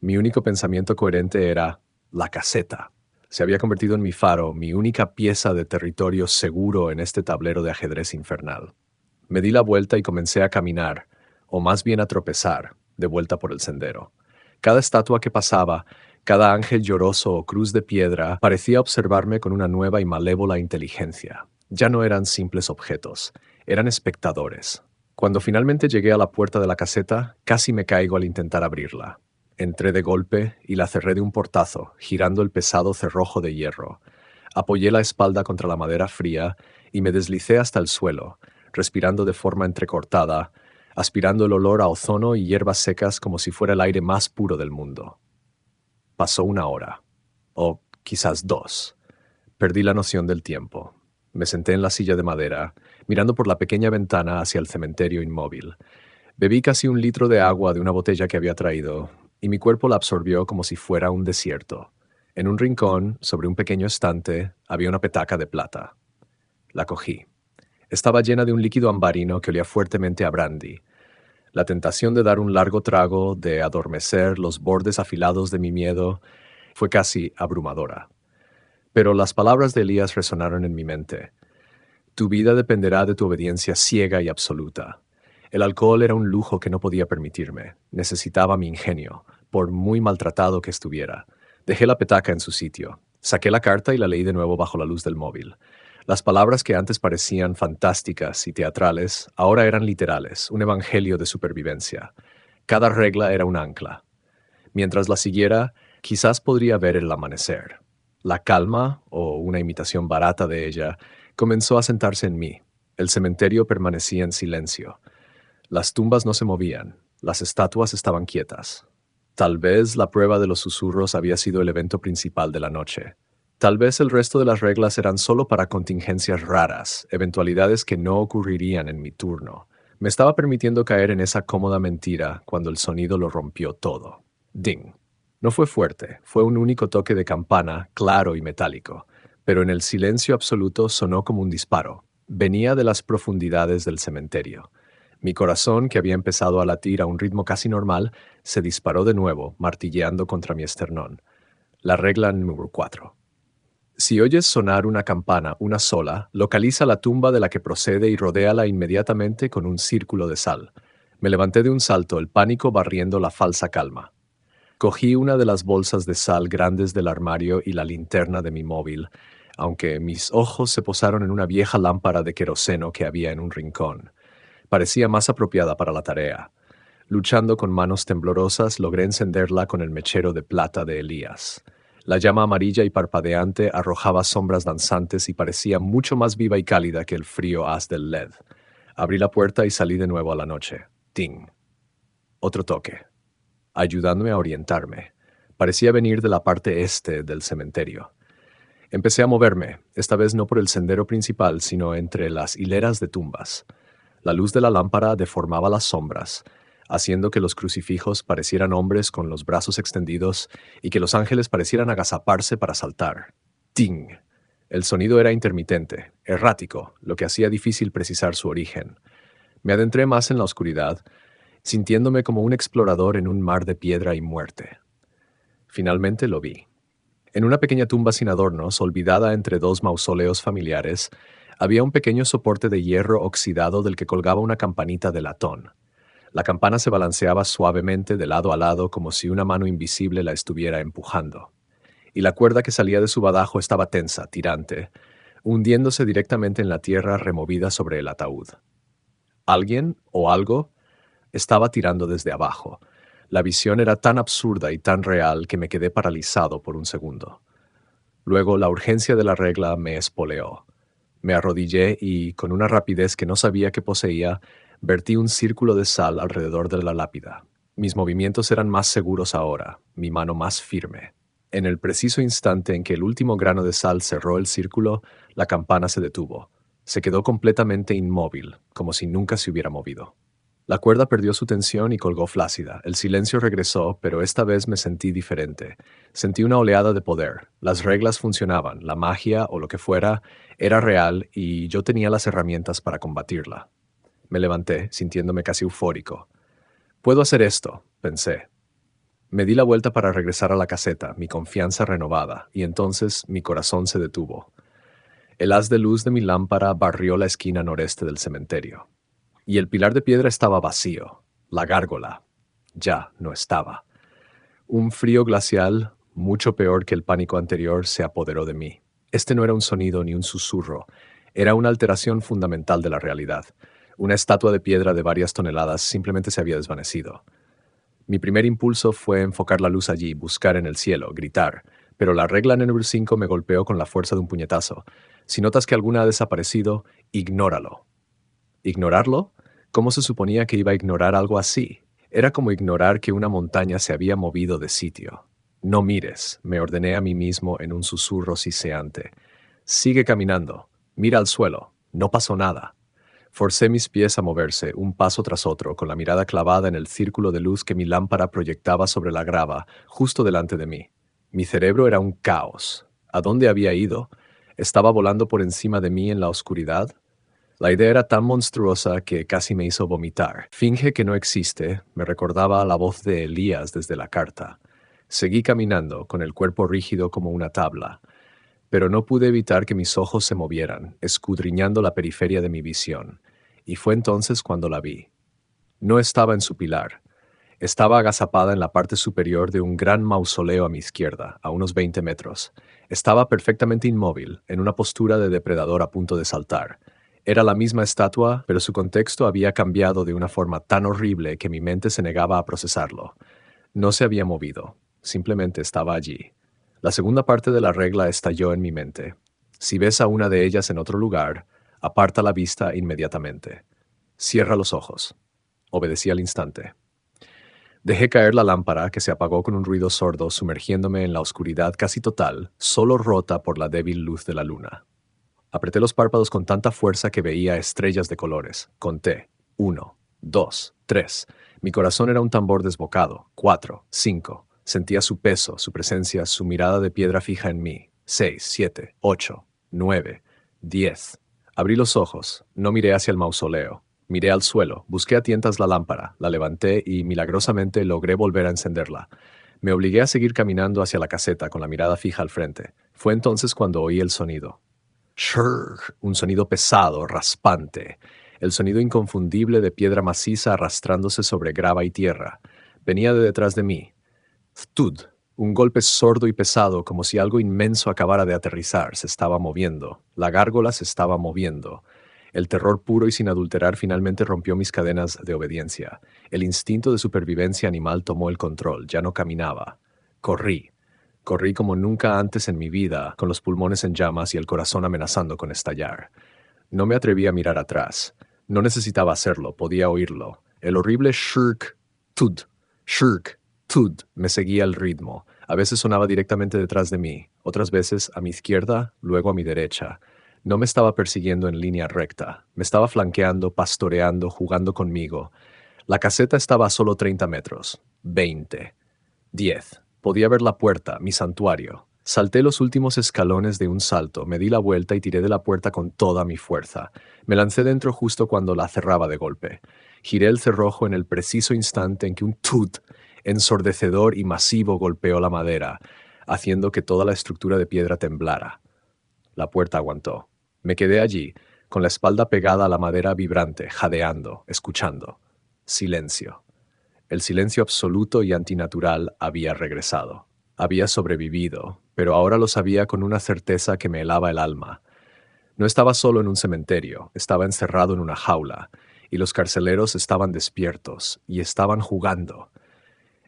Mi único pensamiento coherente era la caseta. Se había convertido en mi faro, mi única pieza de territorio seguro en este tablero de ajedrez infernal. Me di la vuelta y comencé a caminar, o más bien a tropezar, de vuelta por el sendero. Cada estatua que pasaba, cada ángel lloroso o cruz de piedra parecía observarme con una nueva y malévola inteligencia. Ya no eran simples objetos, eran espectadores. Cuando finalmente llegué a la puerta de la caseta, casi me caigo al intentar abrirla. Entré de golpe y la cerré de un portazo, girando el pesado cerrojo de hierro. Apoyé la espalda contra la madera fría y me deslicé hasta el suelo, respirando de forma entrecortada, aspirando el olor a ozono y hierbas secas como si fuera el aire más puro del mundo. Pasó una hora, o quizás dos. Perdí la noción del tiempo. Me senté en la silla de madera, mirando por la pequeña ventana hacia el cementerio inmóvil. Bebí casi un litro de agua de una botella que había traído, y mi cuerpo la absorbió como si fuera un desierto. En un rincón, sobre un pequeño estante, había una petaca de plata. La cogí. Estaba llena de un líquido ambarino que olía fuertemente a brandy. La tentación de dar un largo trago, de adormecer los bordes afilados de mi miedo, fue casi abrumadora. Pero las palabras de Elías resonaron en mi mente. Tu vida dependerá de tu obediencia ciega y absoluta. El alcohol era un lujo que no podía permitirme. Necesitaba mi ingenio, por muy maltratado que estuviera. Dejé la petaca en su sitio. Saqué la carta y la leí de nuevo bajo la luz del móvil. Las palabras que antes parecían fantásticas y teatrales, ahora eran literales, un evangelio de supervivencia. Cada regla era un ancla. Mientras la siguiera, quizás podría ver el amanecer. La calma, o una imitación barata de ella, comenzó a sentarse en mí. El cementerio permanecía en silencio. Las tumbas no se movían, las estatuas estaban quietas. Tal vez la prueba de los susurros había sido el evento principal de la noche. Tal vez el resto de las reglas eran solo para contingencias raras, eventualidades que no ocurrirían en mi turno. Me estaba permitiendo caer en esa cómoda mentira cuando el sonido lo rompió todo. Ding. No fue fuerte, fue un único toque de campana, claro y metálico, pero en el silencio absoluto sonó como un disparo. Venía de las profundidades del cementerio. Mi corazón, que había empezado a latir a un ritmo casi normal, se disparó de nuevo, martilleando contra mi esternón. La regla número 4. Si oyes sonar una campana, una sola, localiza la tumba de la que procede y rodéala inmediatamente con un círculo de sal. Me levanté de un salto, el pánico barriendo la falsa calma. Cogí una de las bolsas de sal grandes del armario y la linterna de mi móvil, aunque mis ojos se posaron en una vieja lámpara de queroseno que había en un rincón. Parecía más apropiada para la tarea. Luchando con manos temblorosas, logré encenderla con el mechero de plata de Elías. La llama amarilla y parpadeante arrojaba sombras danzantes y parecía mucho más viva y cálida que el frío haz del LED. Abrí la puerta y salí de nuevo a la noche. Ting. Otro toque, ayudándome a orientarme. Parecía venir de la parte este del cementerio. Empecé a moverme, esta vez no por el sendero principal, sino entre las hileras de tumbas. La luz de la lámpara deformaba las sombras, haciendo que los crucifijos parecieran hombres con los brazos extendidos y que los ángeles parecieran agazaparse para saltar. ¡Ting! El sonido era intermitente, errático, lo que hacía difícil precisar su origen. Me adentré más en la oscuridad, sintiéndome como un explorador en un mar de piedra y muerte. Finalmente lo vi. En una pequeña tumba sin adornos, olvidada entre dos mausoleos familiares, había un pequeño soporte de hierro oxidado del que colgaba una campanita de latón. La campana se balanceaba suavemente de lado a lado como si una mano invisible la estuviera empujando. Y la cuerda que salía de su badajo estaba tensa, tirante, hundiéndose directamente en la tierra removida sobre el ataúd. Alguien, o algo, estaba tirando desde abajo. La visión era tan absurda y tan real que me quedé paralizado por un segundo. Luego la urgencia de la regla me espoleó. Me arrodillé y, con una rapidez que no sabía que poseía, vertí un círculo de sal alrededor de la lápida. Mis movimientos eran más seguros ahora, mi mano más firme. En el preciso instante en que el último grano de sal cerró el círculo, La campana se detuvo. Se quedó completamente inmóvil, como si nunca se hubiera movido. La cuerda perdió su tensión y colgó flácida. El silencio regresó, pero esta vez me sentí diferente. Sentí una oleada de poder. Las reglas funcionaban, la magia o lo que fuera era real y yo tenía las herramientas para combatirla. Me levanté, sintiéndome casi eufórico. «Puedo hacer esto», pensé. Me di la vuelta para regresar a la caseta, mi confianza renovada, y entonces mi corazón se detuvo. El haz de luz de mi lámpara barrió la esquina noreste del cementerio. Y el pilar de piedra estaba vacío. La gárgola ya no estaba. Un frío glacial, mucho peor que el pánico anterior, se apoderó de mí. Este no era un sonido ni un susurro. Era una alteración fundamental de la realidad. Una estatua de piedra de varias toneladas simplemente se había desvanecido. Mi primer impulso fue enfocar la luz allí, buscar en el cielo, gritar, pero la regla número 5 me golpeó con la fuerza de un puñetazo. Si notas que alguna ha desaparecido, ignóralo. ¿Ignorarlo? ¿Cómo se suponía que iba a ignorar algo así? Era como ignorar que una montaña se había movido de sitio. No mires, me ordené a mí mismo en un susurro siseante. Sigue caminando. Mira al suelo. No pasó nada. Forcé mis pies a moverse, un paso tras otro, con la mirada clavada en el círculo de luz que mi lámpara proyectaba sobre la grava, justo delante de mí. Mi cerebro era un caos. ¿A dónde había ido? ¿Estaba volando por encima de mí en la oscuridad? La idea era tan monstruosa que casi me hizo vomitar. «Finge que no existe», me recordaba la voz de Elías desde la carta. Seguí caminando, con el cuerpo rígido como una tabla, pero no pude evitar que mis ojos se movieran, escudriñando la periferia de mi visión. Y fue entonces cuando la vi. No estaba en su pilar. Estaba agazapada en la parte superior de un gran mausoleo a mi izquierda, a unos 20 metros. Estaba perfectamente inmóvil, en una postura de depredador a punto de saltar. Era la misma estatua, pero su contexto había cambiado de una forma tan horrible que mi mente se negaba a procesarlo. No se había movido, simplemente estaba allí. La segunda parte de la regla estalló en mi mente. Si ves a una de ellas en otro lugar, aparta la vista inmediatamente. Cierra los ojos. Obedecí al instante. Dejé caer la lámpara, que se apagó con un ruido sordo, sumergiéndome en la oscuridad casi total, solo rota por la débil luz de la luna. Apreté los párpados con tanta fuerza que veía estrellas de colores. Conté. 1, 2, 3. Mi corazón era un tambor desbocado. 4, 5. Sentía su peso, su presencia, su mirada de piedra fija en mí. 6, 7, 8, 9, 10. Abrí los ojos. No miré hacia el mausoleo. Miré al suelo. Busqué a tientas la lámpara. La levanté y, milagrosamente, logré volver a encenderla. Me obligué a seguir caminando hacia la caseta con la mirada fija al frente. Fue entonces cuando oí el sonido. Shurr, un sonido pesado, raspante. El sonido inconfundible de piedra maciza arrastrándose sobre grava y tierra. Venía de detrás de mí. Thud, un golpe sordo y pesado, como si algo inmenso acabara de aterrizar. Se estaba moviendo. La gárgola se estaba moviendo. El terror puro y sin adulterar finalmente rompió mis cadenas de obediencia. El instinto de supervivencia animal tomó el control. Ya no caminaba. Corrí. Corrí como nunca antes en mi vida, con los pulmones en llamas y el corazón amenazando con estallar. No me atreví a mirar atrás. No necesitaba hacerlo, podía oírlo. El horrible shirk, tud, shirk, tud me seguía el ritmo. A veces sonaba directamente detrás de mí, otras veces a mi izquierda, luego a mi derecha. No me estaba persiguiendo en línea recta. Me estaba flanqueando, pastoreando, jugando conmigo. La caseta estaba a solo 30 metros. 20. 10. Podía ver la puerta, mi santuario. Salté los últimos escalones de un salto, me di la vuelta y tiré de la puerta con toda mi fuerza. Me lancé dentro justo cuando la cerraba de golpe. Giré el cerrojo en el preciso instante en que un tut ensordecedor y masivo golpeó la madera, haciendo que toda la estructura de piedra temblara. La puerta aguantó. Me quedé allí, con la espalda pegada a la madera vibrante, jadeando, escuchando. Silencio. El silencio absoluto y antinatural había regresado. Había sobrevivido, pero ahora lo sabía con una certeza que me helaba el alma. No estaba solo en un cementerio, estaba encerrado en una jaula, y los carceleros estaban despiertos, y estaban jugando.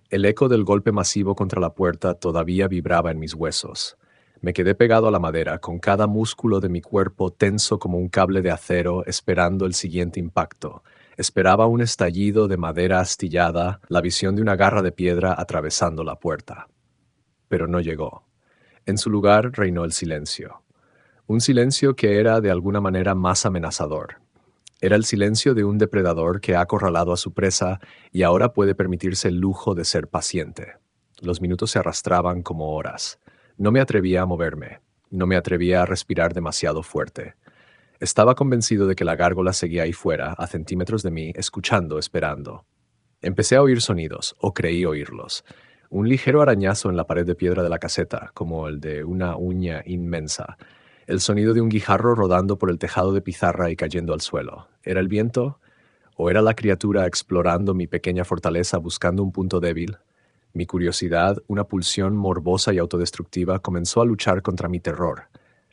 El eco del golpe masivo contra la puerta todavía vibraba en mis huesos. Me quedé pegado a la madera, con cada músculo de mi cuerpo tenso como un cable de acero, esperando el siguiente impacto. Esperaba un estallido de madera astillada, la visión de una garra de piedra atravesando la puerta. Pero no llegó. En su lugar reinó el silencio. Un silencio que era de alguna manera más amenazador. Era el silencio de un depredador que ha acorralado a su presa y ahora puede permitirse el lujo de ser paciente. Los minutos se arrastraban como horas. No me atrevía a moverme. No me atrevía a respirar demasiado fuerte. Estaba convencido de que la gárgola seguía ahí fuera, a centímetros de mí, escuchando, esperando. Empecé a oír sonidos, o creí oírlos. Un ligero arañazo en la pared de piedra de la caseta, como el de una uña inmensa. El sonido de un guijarro rodando por el tejado de pizarra y cayendo al suelo. ¿Era el viento? ¿O era la criatura explorando mi pequeña fortaleza buscando un punto débil? Mi curiosidad, una pulsión morbosa y autodestructiva, comenzó a luchar contra mi terror.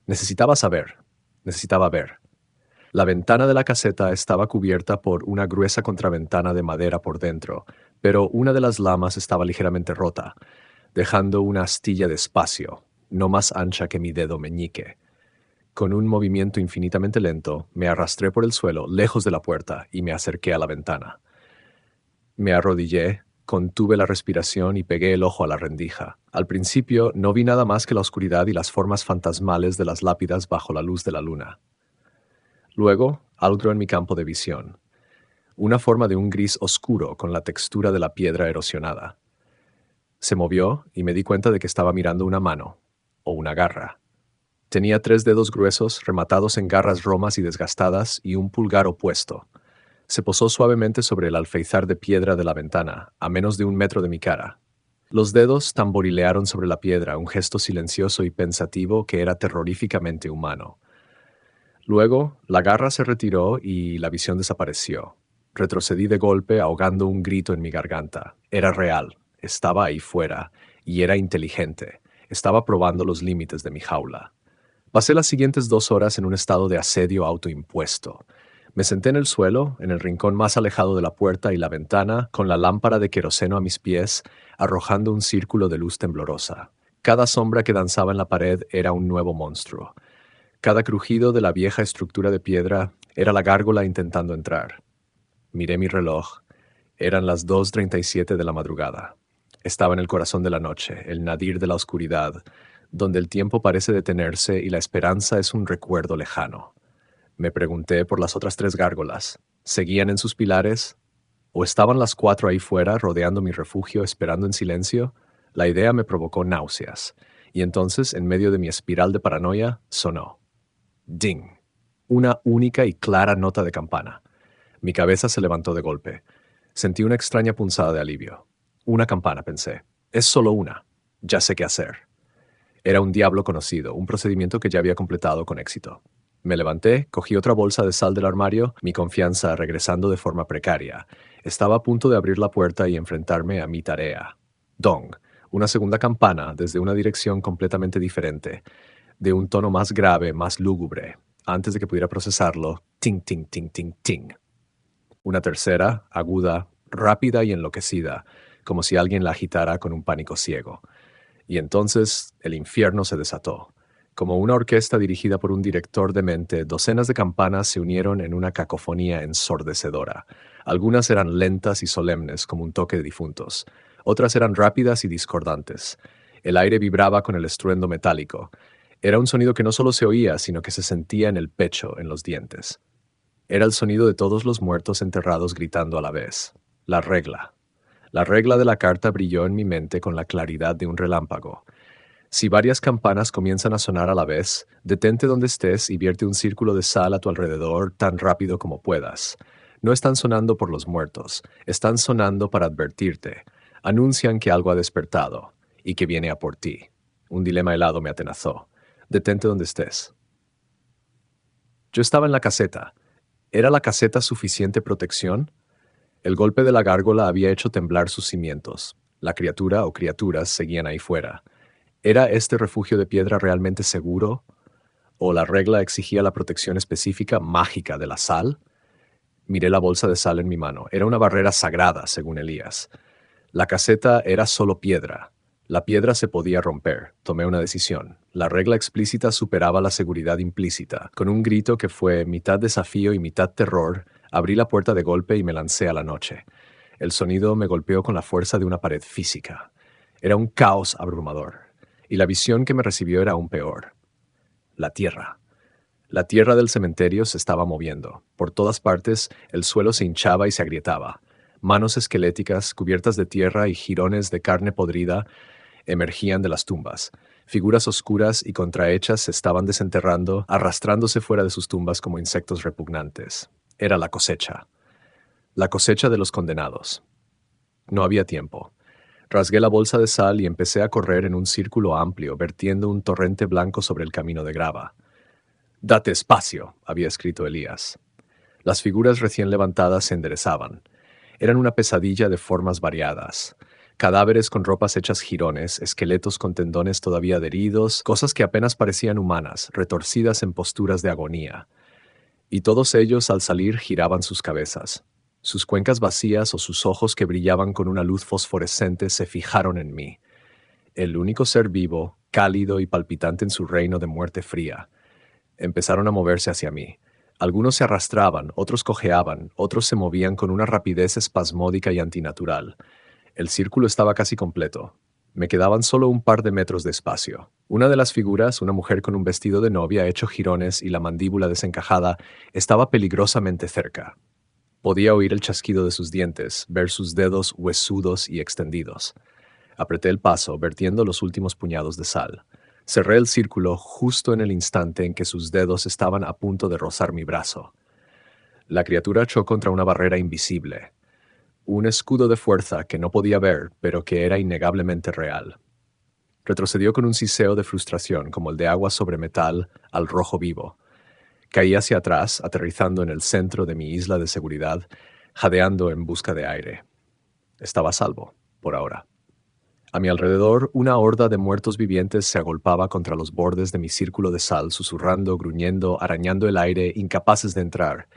Necesitaba saber. Necesitaba ver. La ventana de la caseta estaba cubierta por una gruesa contraventana de madera por dentro, pero una de las lamas estaba ligeramente rota, dejando una astilla de espacio, no más ancha que mi dedo meñique. Con un movimiento infinitamente lento, me arrastré por el suelo, lejos de la puerta, y me acerqué a la ventana. Me arrodillé, contuve la respiración y pegué el ojo a la rendija. Al principio no vi nada más que la oscuridad y las formas fantasmales de las lápidas bajo la luz de la luna. Luego, algo en mi campo de visión. Una forma de un gris oscuro con la textura de la piedra erosionada. Se movió y me di cuenta de que estaba mirando una mano, o una garra. Tenía 3 dedos gruesos rematados en garras romas y desgastadas y un pulgar opuesto. Se posó suavemente sobre el alféizar de piedra de la ventana, a menos de 1 metro de mi cara. Los dedos tamborilearon sobre la piedra, un gesto silencioso y pensativo que era terroríficamente humano. Luego, la garra se retiró y la visión desapareció. Retrocedí de golpe, ahogando un grito en mi garganta. Era real, estaba ahí fuera, y era inteligente. Estaba probando los límites de mi jaula. Pasé las siguientes 2 horas en un estado de asedio autoimpuesto. Me senté en el suelo, en el rincón más alejado de la puerta y la ventana, con la lámpara de queroseno a mis pies, arrojando un círculo de luz temblorosa. Cada sombra que danzaba en la pared era un nuevo monstruo. Cada crujido de la vieja estructura de piedra era la gárgola intentando entrar. Miré mi reloj. Eran las 2:37 de la madrugada. Estaba en el corazón de la noche, el nadir de la oscuridad, donde el tiempo parece detenerse y la esperanza es un recuerdo lejano. Me pregunté por las otras 3 gárgolas. ¿Seguían en sus pilares? ¿O estaban las 4 ahí fuera, rodeando mi refugio, esperando en silencio? La idea me provocó náuseas. Y entonces, en medio de mi espiral de paranoia, sonó. Ding. Una única y clara nota de campana. Mi cabeza se levantó de golpe. Sentí una extraña punzada de alivio. Una campana, pensé. Es solo una. Ya sé qué hacer. Era un diablo conocido, un procedimiento que ya había completado con éxito. Me levanté, cogí otra bolsa de sal del armario, mi confianza regresando de forma precaria. Estaba a punto de abrir la puerta y enfrentarme a mi tarea. Dong. Una segunda campana desde una dirección completamente diferente, de un tono más grave, más lúgubre. Antes de que pudiera procesarlo, ting, ting, ting, ting, ting. Una tercera, aguda, rápida y enloquecida, como si alguien la agitara con un pánico ciego. Y entonces el infierno se desató. Como una orquesta dirigida por un director demente, docenas de campanas se unieron en una cacofonía ensordecedora. Algunas eran lentas y solemnes, como un toque de difuntos. Otras eran rápidas y discordantes. El aire vibraba con el estruendo metálico. Era un sonido que no solo se oía, sino que se sentía en el pecho, en los dientes. Era el sonido de todos los muertos enterrados gritando a la vez. La regla. La regla de la carta brilló en mi mente con la claridad de un relámpago. Si varias campanas comienzan a sonar a la vez, detente donde estés y vierte un círculo de sal a tu alrededor tan rápido como puedas. No están sonando por los muertos, están sonando para advertirte. Anuncian que algo ha despertado y que viene a por ti. Un dilema helado me atenazó. Detente donde estés. Yo estaba en la caseta. ¿Era la caseta suficiente protección? El golpe de la gárgola había hecho temblar sus cimientos. La criatura o criaturas seguían ahí fuera. ¿Era este refugio de piedra realmente seguro? ¿O la regla exigía la protección específica, mágica, de la sal? Miré la bolsa de sal en mi mano. Era una barrera sagrada, según Elías. La caseta era solo piedra. La piedra se podía romper. Tomé una decisión. La regla explícita superaba la seguridad implícita. Con un grito que fue mitad desafío y mitad terror, abrí la puerta de golpe y me lancé a la noche. El sonido me golpeó con la fuerza de una pared física. Era un caos abrumador. Y la visión que me recibió era aún peor. La tierra. La tierra del cementerio se estaba moviendo. Por todas partes, el suelo se hinchaba y se agrietaba. Manos esqueléticas, cubiertas de tierra y jirones de carne podrida, emergían de las tumbas. Figuras oscuras y contrahechas se estaban desenterrando, arrastrándose fuera de sus tumbas como insectos repugnantes. Era la cosecha de los condenados. No había tiempo. Rasgué la bolsa de sal y empecé a correr en un círculo amplio, vertiendo un torrente blanco sobre el camino de grava. «Date espacio», había escrito Elías. Las figuras recién levantadas se enderezaban. Eran una pesadilla de formas variadas. Cadáveres con ropas hechas jirones, esqueletos con tendones todavía adheridos, cosas que apenas parecían humanas, retorcidas en posturas de agonía. Y todos ellos al salir giraban sus cabezas. Sus cuencas vacías o sus ojos que brillaban con una luz fosforescente se fijaron en mí. El único ser vivo, cálido y palpitante en su reino de muerte fría. Empezaron a moverse hacia mí. Algunos se arrastraban, otros cojeaban, otros se movían con una rapidez espasmódica y antinatural. El círculo estaba casi completo. Me quedaban solo un par de metros de espacio. Una de las figuras, una mujer con un vestido de novia hecho jirones y la mandíbula desencajada, estaba peligrosamente cerca. Podía oír el chasquido de sus dientes, ver sus dedos huesudos y extendidos. Apreté el paso, vertiendo los últimos puñados de sal. Cerré el círculo justo en el instante en que sus dedos estaban a punto de rozar mi brazo. La criatura echó contra una barrera invisible. Un escudo de fuerza que no podía ver, pero que era innegablemente real. Retrocedió con un siseo de frustración, como el de agua sobre metal al rojo vivo. Caí hacia atrás, aterrizando en el centro de mi isla de seguridad, jadeando en busca de aire. Estaba a salvo, por ahora. A mi alrededor, una horda de muertos vivientes se agolpaba contra los bordes de mi círculo de sal, susurrando, gruñendo, arañando el aire, incapaces de entrar.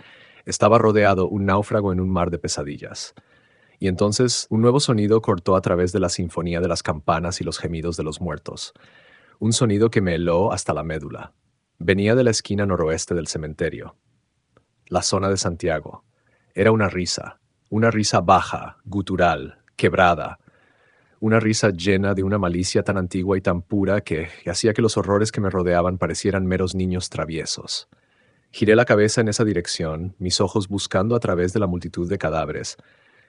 Estaba rodeado un náufrago en un mar de pesadillas. Y entonces un nuevo sonido cortó a través de la sinfonía de las campanas y los gemidos de los muertos. Un sonido que me heló hasta la médula. Venía de la esquina noroeste del cementerio. La zona de Santiago. Era una risa baja, gutural, quebrada. Una risa llena de una malicia tan antigua y tan pura que hacía que los horrores que me rodeaban parecieran meros niños traviesos. Giré la cabeza en esa dirección, mis ojos buscando a través de la multitud de cadáveres.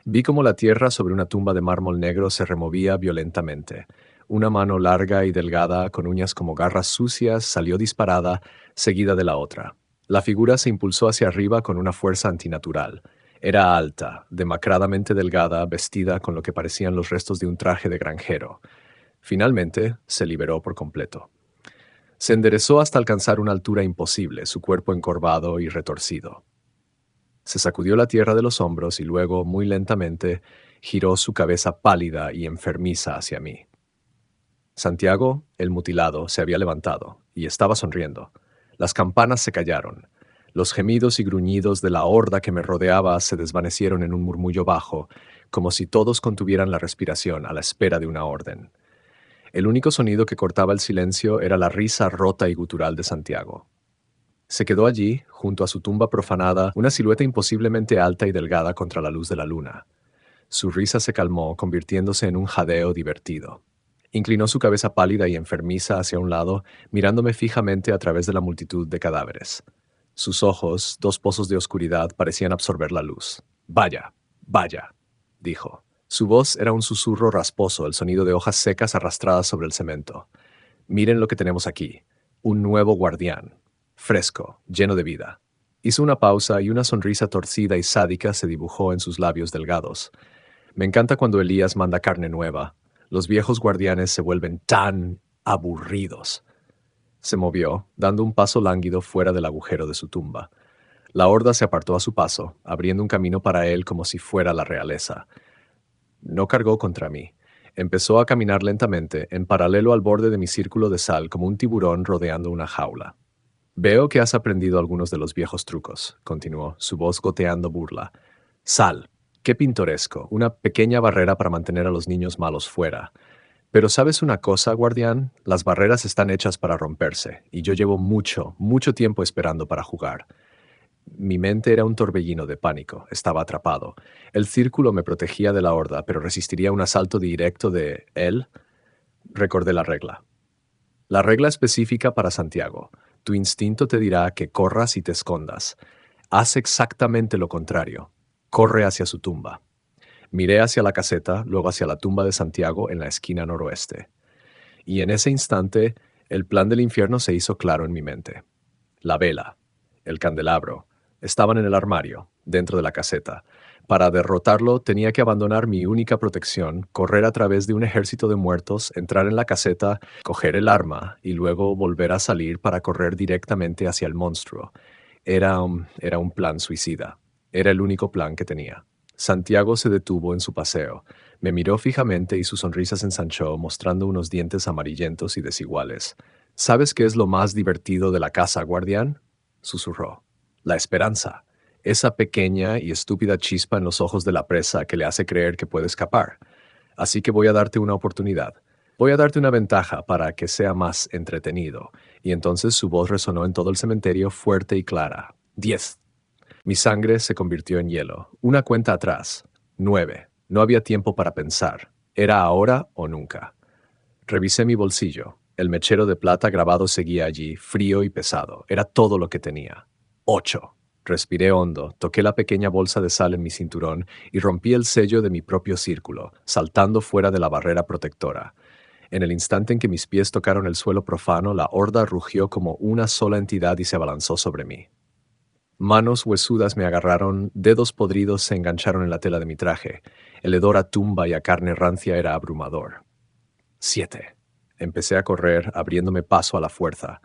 Vi cómo la tierra sobre una tumba de mármol negro se removía violentamente. Una mano larga y delgada, con uñas como garras sucias, salió disparada, seguida de la otra. La figura se impulsó hacia arriba con una fuerza antinatural. Era alta, demacradamente delgada, vestida con lo que parecían los restos de un traje de granjero. Finalmente, se liberó por completo. Se enderezó hasta alcanzar una altura imposible, su cuerpo encorvado y retorcido. Se sacudió la tierra de los hombros y luego, muy lentamente, giró su cabeza pálida y enfermiza hacia mí. Santiago, el mutilado, se había levantado y estaba sonriendo. Las campanas se callaron. Los gemidos y gruñidos de la horda que me rodeaba se desvanecieron en un murmullo bajo, como si todos contuvieran la respiración a la espera de una orden. El único sonido que cortaba el silencio era la risa rota y gutural de Santiago. Se quedó allí, junto a su tumba profanada, una silueta imposiblemente alta y delgada contra la luz de la luna. Su risa se calmó, convirtiéndose en un jadeo divertido. Inclinó su cabeza pálida y enfermiza hacia un lado, mirándome fijamente a través de la multitud de cadáveres. Sus ojos, dos pozos de oscuridad, parecían absorber la luz. «Vaya, vaya», dijo. Su voz era un susurro rasposo, el sonido de hojas secas arrastradas sobre el cemento. «Miren lo que tenemos aquí. Un nuevo guardián. Fresco, lleno de vida». Hizo una pausa y una sonrisa torcida y sádica se dibujó en sus labios delgados. Me encanta cuando Elías manda carne nueva. Los viejos guardianes se vuelven tan aburridos. Se movió, dando un paso lánguido fuera del agujero de su tumba. La horda se apartó a su paso, abriendo un camino para él como si fuera la realeza. No cargó contra mí. Empezó a caminar lentamente, en paralelo al borde de mi círculo de sal, como un tiburón rodeando una jaula. «Veo que has aprendido algunos de los viejos trucos», continuó, su voz goteando burla. «Sal. Qué pintoresco, una pequeña barrera para mantener a los niños malos fuera. Pero ¿sabes una cosa, guardián? Las barreras están hechas para romperse, y yo llevo mucho, mucho tiempo esperando para jugar». Mi mente era un torbellino de pánico, estaba atrapado. El círculo me protegía de la horda, pero resistiría un asalto directo de él. Recordé la regla. La regla específica para Santiago. Tu instinto te dirá que corras y te escondas. Haz exactamente lo contrario. Corre hacia su tumba. Miré hacia la caseta, luego hacia la tumba de Santiago en la esquina noroeste. Y en ese instante, el plan del infierno se hizo claro en mi mente. La vela, el candelabro, estaban en el armario, dentro de la caseta. Para derrotarlo tenía que abandonar mi única protección, correr a través de un ejército de muertos, entrar en la caseta, coger el arma y luego volver a salir para correr directamente hacia el monstruo. Era un plan suicida. Era el único plan que tenía. Santiago se detuvo en su paseo. Me miró fijamente y su sonrisa se ensanchó, mostrando unos dientes amarillentos y desiguales. ¿Sabes qué es lo más divertido de la casa, guardián? Susurró. La esperanza. Esa pequeña y estúpida chispa en los ojos de la presa que le hace creer que puede escapar. Así que voy a darte una oportunidad. Voy a darte una ventaja para que sea más entretenido. Y entonces su voz resonó en todo el cementerio fuerte y clara. 10. Mi sangre se convirtió en hielo. Una cuenta atrás. 9. No había tiempo para pensar. Era ahora o nunca. Revisé mi bolsillo. El mechero de plata grabado seguía allí, frío y pesado. Era todo lo que tenía. 8. Respiré hondo, toqué la pequeña bolsa de sal en mi cinturón y rompí el sello de mi propio círculo, saltando fuera de la barrera protectora. En el instante en que mis pies tocaron el suelo profano, la horda rugió como una sola entidad y se abalanzó sobre mí. Manos huesudas me agarraron, dedos podridos se engancharon en la tela de mi traje. El hedor a tumba y a carne rancia era abrumador. 7. Empecé a correr, abriéndome paso a la fuerza.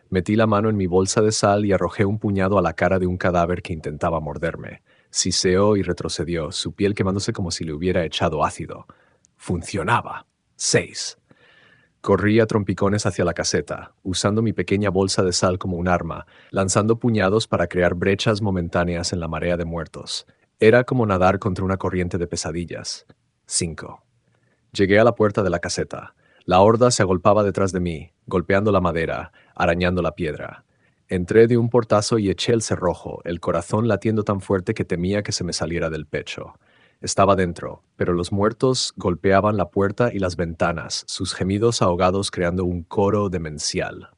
Metí la mano en mi bolsa de sal y arrojé un puñado a la cara de un cadáver que intentaba morderme. Siseó y retrocedió, su piel quemándose como si le hubiera echado ácido. Funcionaba. 6. Corrí a trompicones hacia la caseta, usando mi pequeña bolsa de sal como un arma, lanzando puñados para crear brechas momentáneas en la marea de muertos. Era como nadar contra una corriente de pesadillas. 5. Llegué a la puerta de la caseta. La horda se agolpaba detrás de mí, golpeando la madera, arañando la piedra. Entré de un portazo y eché el cerrojo, el corazón latiendo tan fuerte que temía que se me saliera del pecho. Estaba dentro, pero los muertos golpeaban la puerta y las ventanas, sus gemidos ahogados creando un coro demencial.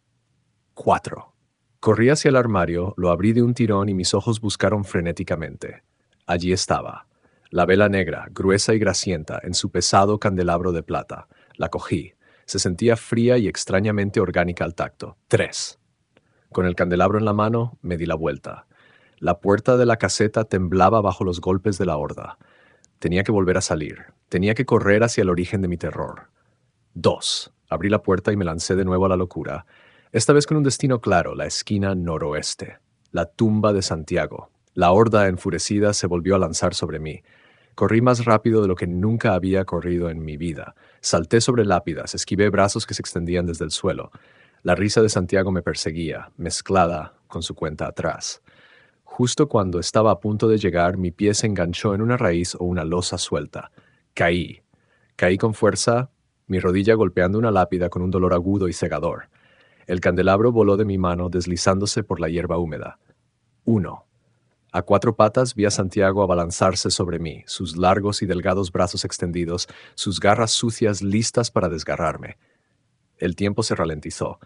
4. Corrí hacia el armario, lo abrí de un tirón y mis ojos buscaron frenéticamente. Allí estaba. La vela negra, gruesa y grasienta, en su pesado candelabro de plata. La cogí. Se sentía fría y extrañamente orgánica al tacto. 3. Con el candelabro en la mano, me di la vuelta. La puerta de la caseta temblaba bajo los golpes de la horda. Tenía que volver a salir. Tenía que correr hacia el origen de mi terror. 2. Abrí la puerta y me lancé de nuevo a la locura. Esta vez con un destino claro, la esquina noroeste. La tumba de Santiago. La horda enfurecida se volvió a lanzar sobre mí. Corrí más rápido de lo que nunca había corrido en mi vida. Salté sobre lápidas, esquivé brazos que se extendían desde el suelo. La risa de Santiago me perseguía, mezclada con su cuenta atrás. Justo cuando estaba a punto de llegar, mi pie se enganchó en una raíz o una losa suelta. Caí. Caí con fuerza, mi rodilla golpeando una lápida con un dolor agudo y cegador. El candelabro voló de mi mano, deslizándose por la hierba húmeda. 1. A cuatro patas vi a Santiago abalanzarse sobre mí, sus largos y delgados brazos extendidos, sus garras sucias listas para desgarrarme. El tiempo se ralentizó.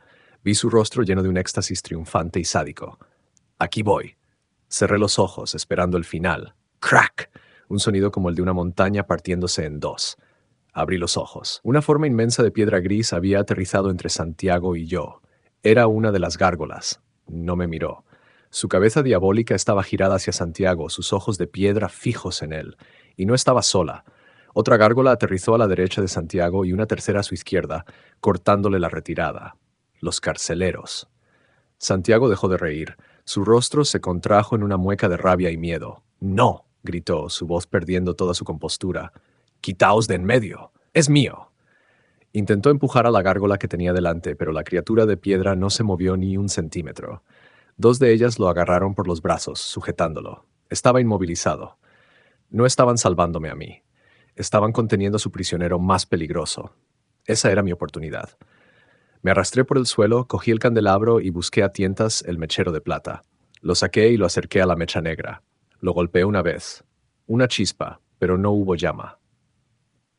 Vi su rostro lleno de un éxtasis triunfante y sádico. Aquí voy. Cerré los ojos, esperando el final. ¡Crack! Un sonido como el de una montaña partiéndose en dos. Abrí los ojos. Una forma inmensa de piedra gris había aterrizado entre Santiago y yo. Era una de las gárgolas. No me miró. Su cabeza diabólica estaba girada hacia Santiago, sus ojos de piedra fijos en él. Y no estaba sola. Otra gárgola aterrizó a la derecha de Santiago y una tercera a su izquierda, cortándole la retirada. Los carceleros. Santiago dejó de reír. Su rostro se contrajo en una mueca de rabia y miedo. «¡No!», gritó, su voz perdiendo toda su compostura. «¡Quitaos de en medio! ¡Es mío!». Intentó empujar a la gárgola que tenía delante, pero la criatura de piedra no se movió ni un centímetro. Dos de ellas lo agarraron por los brazos, sujetándolo. Estaba inmovilizado. No estaban salvándome a mí. Estaban conteniendo a su prisionero más peligroso. Esa era mi oportunidad. Me arrastré por el suelo, cogí el candelabro y busqué a tientas el mechero de plata. Lo saqué y lo acerqué a la mecha negra. Lo golpeé una vez. Una chispa, pero no hubo llama.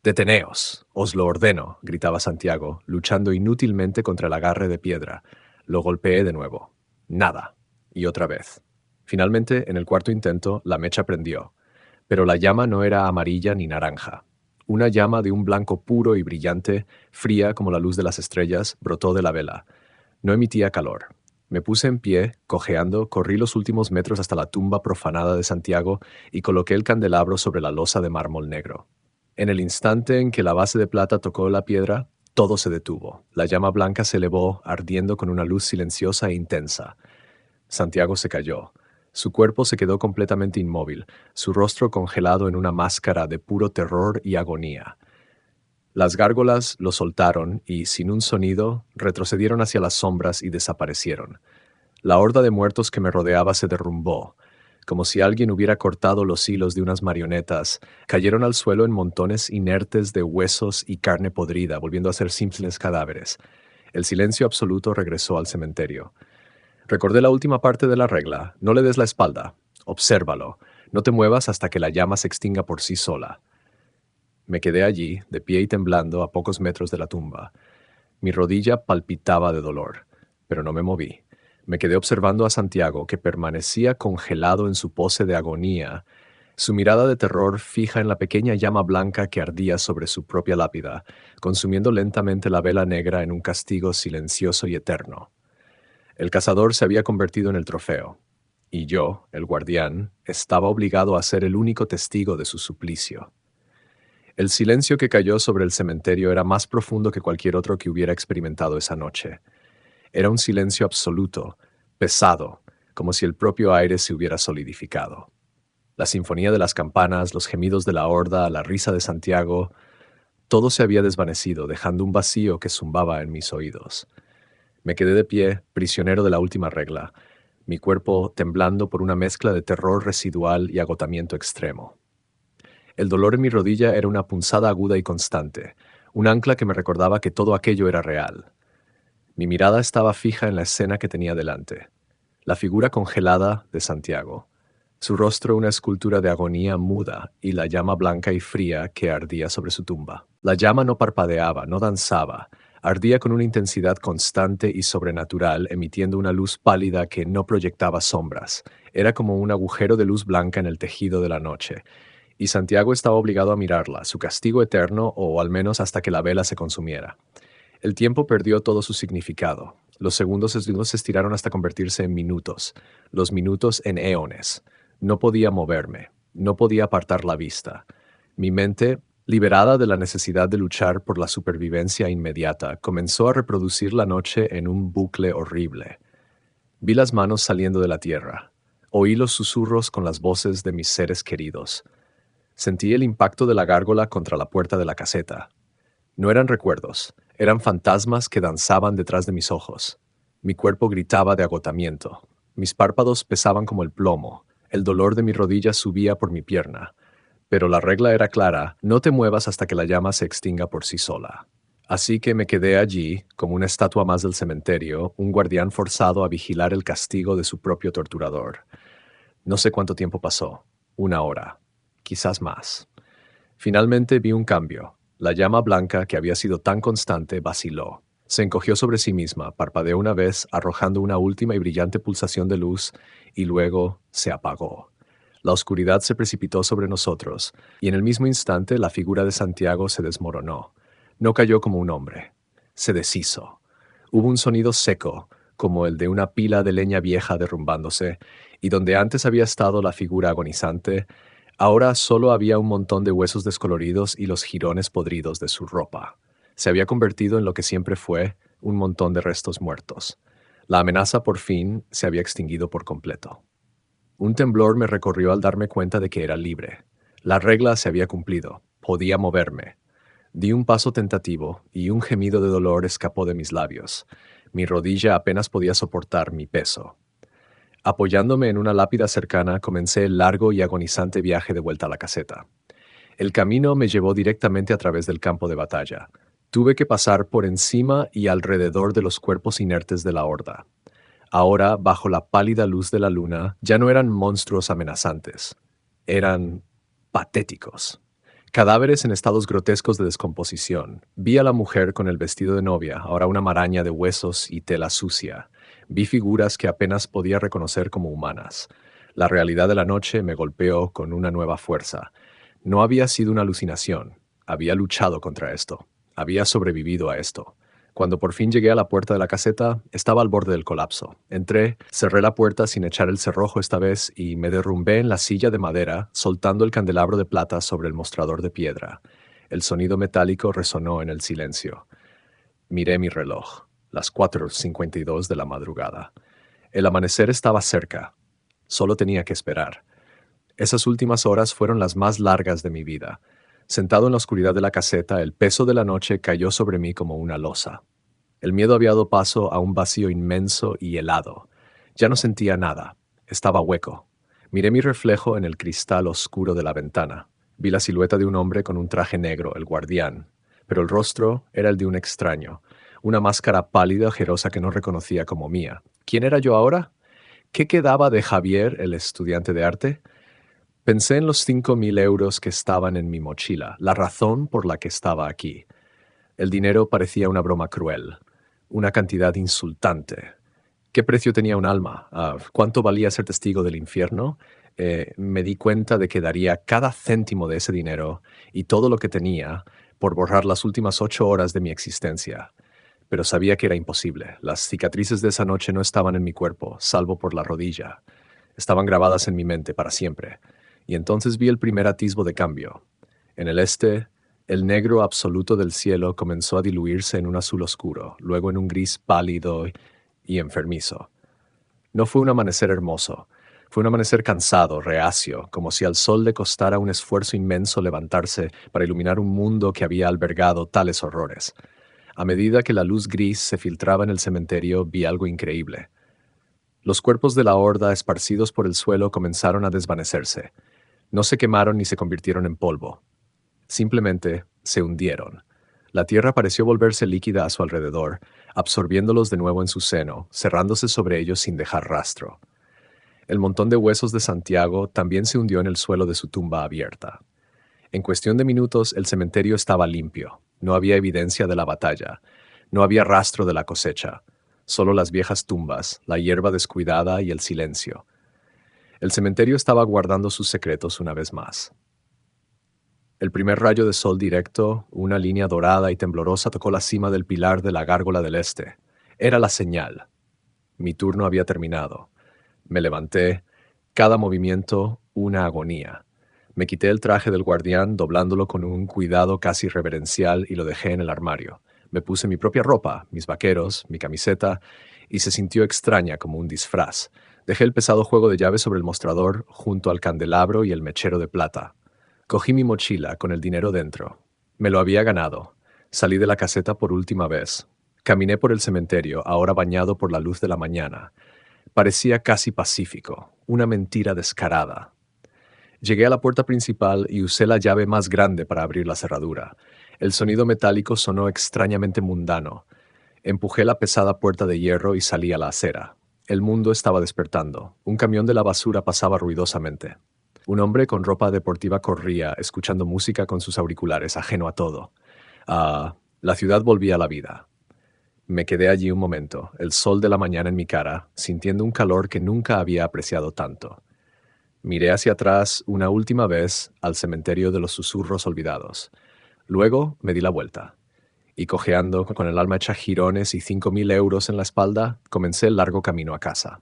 «Deteneos, os lo ordeno», gritaba Santiago, luchando inútilmente contra el agarre de piedra. Lo golpeé de nuevo. Nada. Y otra vez. Finalmente, en el cuarto intento, la mecha prendió. Pero la llama no era amarilla ni naranja. Una llama de un blanco puro y brillante, fría como la luz de las estrellas, brotó de la vela. No emitía calor. Me puse en pie, cojeando, corrí los últimos metros hasta la tumba profanada de Santiago y coloqué el candelabro sobre la losa de mármol negro. En el instante en que la base de plata tocó la piedra, todo se detuvo. La llama blanca se elevó, ardiendo con una luz silenciosa e intensa. Santiago se cayó. Su cuerpo se quedó completamente inmóvil, su rostro congelado en una máscara de puro terror y agonía. Las gárgolas lo soltaron y, sin un sonido, retrocedieron hacia las sombras y desaparecieron. La horda de muertos que me rodeaba se derrumbó. Como si alguien hubiera cortado los hilos de unas marionetas, cayeron al suelo en montones inertes de huesos y carne podrida, volviendo a ser simples cadáveres. El silencio absoluto regresó al cementerio. Recordé la última parte de la regla: no le des la espalda, obsérvalo, no te muevas hasta que la llama se extinga por sí sola. Me quedé allí, de pie y temblando, a pocos metros de la tumba. Mi rodilla palpitaba de dolor, pero no me moví. Me quedé observando a Santiago, que permanecía congelado en su pose de agonía, su mirada de terror fija en la pequeña llama blanca que ardía sobre su propia lápida, consumiendo lentamente la vela negra en un castigo silencioso y eterno. El cazador se había convertido en el trofeo, y yo, el guardián, estaba obligado a ser el único testigo de su suplicio. El silencio que cayó sobre el cementerio era más profundo que cualquier otro que hubiera experimentado esa noche. Era un silencio absoluto, pesado, como si el propio aire se hubiera solidificado. La sinfonía de las campanas, los gemidos de la horda, la risa de Santiago, todo se había desvanecido, dejando un vacío que zumbaba en mis oídos. Me quedé de pie, prisionero de la última regla, mi cuerpo temblando por una mezcla de terror residual y agotamiento extremo. El dolor en mi rodilla era una punzada aguda y constante, un ancla que me recordaba que todo aquello era real. Mi mirada estaba fija en la escena que tenía delante, la figura congelada de Santiago, su rostro una escultura de agonía muda y la llama blanca y fría que ardía sobre su tumba. La llama no parpadeaba, no danzaba, ardía con una intensidad constante y sobrenatural, emitiendo una luz pálida que no proyectaba sombras. Era como un agujero de luz blanca en el tejido de la noche, y Santiago estaba obligado a mirarla, su castigo eterno, o al menos hasta que la vela se consumiera. El tiempo perdió todo su significado. Los segundos se estiraron hasta convertirse en minutos, los minutos en eones. No podía moverme, no podía apartar la vista. Mi mente, liberada de la necesidad de luchar por la supervivencia inmediata, comenzó a reproducir la noche en un bucle horrible. Vi las manos saliendo de la tierra. Oí los susurros con las voces de mis seres queridos. Sentí el impacto de la gárgola contra la puerta de la caseta. No eran recuerdos, eran fantasmas que danzaban detrás de mis ojos. Mi cuerpo gritaba de agotamiento. Mis párpados pesaban como el plomo. El dolor de mi rodilla subía por mi pierna. Pero la regla era clara: no te muevas hasta que la llama se extinga por sí sola. Así que me quedé allí, como una estatua más del cementerio, un guardián forzado a vigilar el castigo de su propio torturador. No sé cuánto tiempo pasó, 1 hora, quizás más. Finalmente vi un cambio. La llama blanca, que había sido tan constante, vaciló. Se encogió sobre sí misma, parpadeó una vez, arrojando una última y brillante pulsación de luz, y luego se apagó. La oscuridad se precipitó sobre nosotros, y en el mismo instante la figura de Santiago se desmoronó. No cayó como un hombre. Se deshizo. Hubo un sonido seco, como el de una pila de leña vieja derrumbándose, y donde antes había estado la figura agonizante, ahora solo había un montón de huesos descoloridos y los jirones podridos de su ropa. Se había convertido en lo que siempre fue: un montón de restos muertos. La amenaza por fin se había extinguido por completo. Un temblor me recorrió al darme cuenta de que era libre. La regla se había cumplido. Podía moverme. Di un paso tentativo y un gemido de dolor escapó de mis labios. Mi rodilla apenas podía soportar mi peso. Apoyándome en una lápida cercana, comencé el largo y agonizante viaje de vuelta a la caseta. El camino me llevó directamente a través del campo de batalla. Tuve que pasar por encima y alrededor de los cuerpos inertes de la horda. Ahora, bajo la pálida luz de la luna, ya no eran monstruos amenazantes. Eran patéticos. Cadáveres en estados grotescos de descomposición. Vi a la mujer con el vestido de novia, ahora una maraña de huesos y tela sucia. Vi figuras que apenas podía reconocer como humanas. La realidad de la noche me golpeó con una nueva fuerza. No había sido una alucinación. Había luchado contra esto. Había sobrevivido a esto. Cuando por fin llegué a la puerta de la caseta, estaba al borde del colapso. Entré, cerré la puerta sin echar el cerrojo esta vez y me derrumbé en la silla de madera, soltando el candelabro de plata sobre el mostrador de piedra. El sonido metálico resonó en el silencio. Miré mi reloj, las 4:52 de la madrugada. El amanecer estaba cerca. Solo tenía que esperar. Esas últimas horas fueron las más largas de mi vida. Sentado en la oscuridad de la caseta, el peso de la noche cayó sobre mí como una losa. El miedo había dado paso a un vacío inmenso y helado. Ya no sentía nada. Estaba hueco. Miré mi reflejo en el cristal oscuro de la ventana. Vi la silueta de un hombre con un traje negro, el guardián, pero el rostro era el de un extraño, una máscara pálida, ojerosa que no reconocía como mía. ¿Quién era yo ahora? ¿Qué quedaba de Javier, el estudiante de arte? Pensé en los 5.000 euros que estaban en mi mochila, la razón por la que estaba aquí. El dinero parecía una broma cruel, una cantidad insultante. ¿Qué precio tenía un alma? ¿Cuánto valía ser testigo del infierno? Me di cuenta de que daría cada céntimo de ese dinero y todo lo que tenía por borrar las últimas 8 horas de mi existencia. Pero sabía que era imposible. Las cicatrices de esa noche no estaban en mi cuerpo, salvo por la rodilla. Estaban grabadas en mi mente para siempre. Y entonces vi el primer atisbo de cambio. En el este, el negro absoluto del cielo comenzó a diluirse en un azul oscuro, luego en un gris pálido y enfermizo. No fue un amanecer hermoso, fue un amanecer cansado, reacio, como si al sol le costara un esfuerzo inmenso levantarse para iluminar un mundo que había albergado tales horrores. A medida que la luz gris se filtraba en el cementerio, vi algo increíble. Los cuerpos de la horda esparcidos por el suelo comenzaron a desvanecerse. No se quemaron ni se convirtieron en polvo. Simplemente se hundieron. La tierra pareció volverse líquida a su alrededor, absorbiéndolos de nuevo en su seno, cerrándose sobre ellos sin dejar rastro. El montón de huesos de Santiago también se hundió en el suelo de su tumba abierta. En cuestión de minutos, el cementerio estaba limpio. No había evidencia de la batalla. No había rastro de la cosecha. Solo las viejas tumbas, la hierba descuidada y el silencio. El cementerio estaba guardando sus secretos una vez más. El primer rayo de sol directo, una línea dorada y temblorosa, tocó la cima del pilar de la gárgola del este. Era la señal. Mi turno había terminado. Me levanté, cada movimiento una agonía. Me quité el traje del guardián, doblándolo con un cuidado casi reverencial, y lo dejé en el armario. Me puse mi propia ropa, mis vaqueros, mi camiseta, y se sintió extraña como un disfraz. Dejé el pesado juego de llaves sobre el mostrador, junto al candelabro y el mechero de plata. Cogí mi mochila con el dinero dentro. Me lo había ganado. Salí de la caseta por última vez. Caminé por el cementerio, ahora bañado por la luz de la mañana. Parecía casi pacífico, una mentira descarada. Llegué a la puerta principal y usé la llave más grande para abrir la cerradura. El sonido metálico sonó extrañamente mundano. Empujé la pesada puerta de hierro y salí a la acera. El mundo estaba despertando. Un camión de la basura pasaba ruidosamente. Un hombre con ropa deportiva corría, escuchando música con sus auriculares, ajeno a todo. La ciudad volvía a la vida. Me quedé allí un momento, el sol de la mañana en mi cara, sintiendo un calor que nunca había apreciado tanto. Miré hacia atrás una última vez al cementerio de los susurros olvidados. Luego me di la vuelta y, cojeando con el alma hecha jirones y 5.000 euros en la espalda, comencé el largo camino a casa.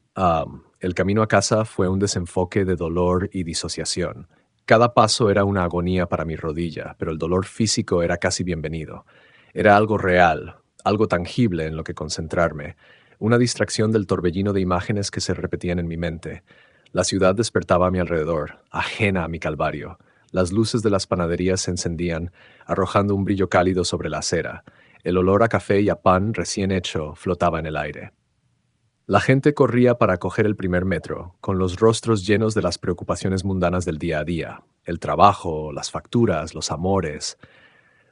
El camino a casa fue un desenfoque de dolor y disociación. Cada paso era una agonía para mi rodilla, pero el dolor físico era casi bienvenido. Era algo real, algo tangible en lo que concentrarme, una distracción del torbellino de imágenes que se repetían en mi mente. La ciudad despertaba a mi alrededor, ajena a mi calvario. Las luces de las panaderías se encendían, arrojando un brillo cálido sobre la acera. El olor a café y a pan recién hecho flotaba en el aire. La gente corría para coger el primer metro, con los rostros llenos de las preocupaciones mundanas del día a día, el trabajo, las facturas, los amores.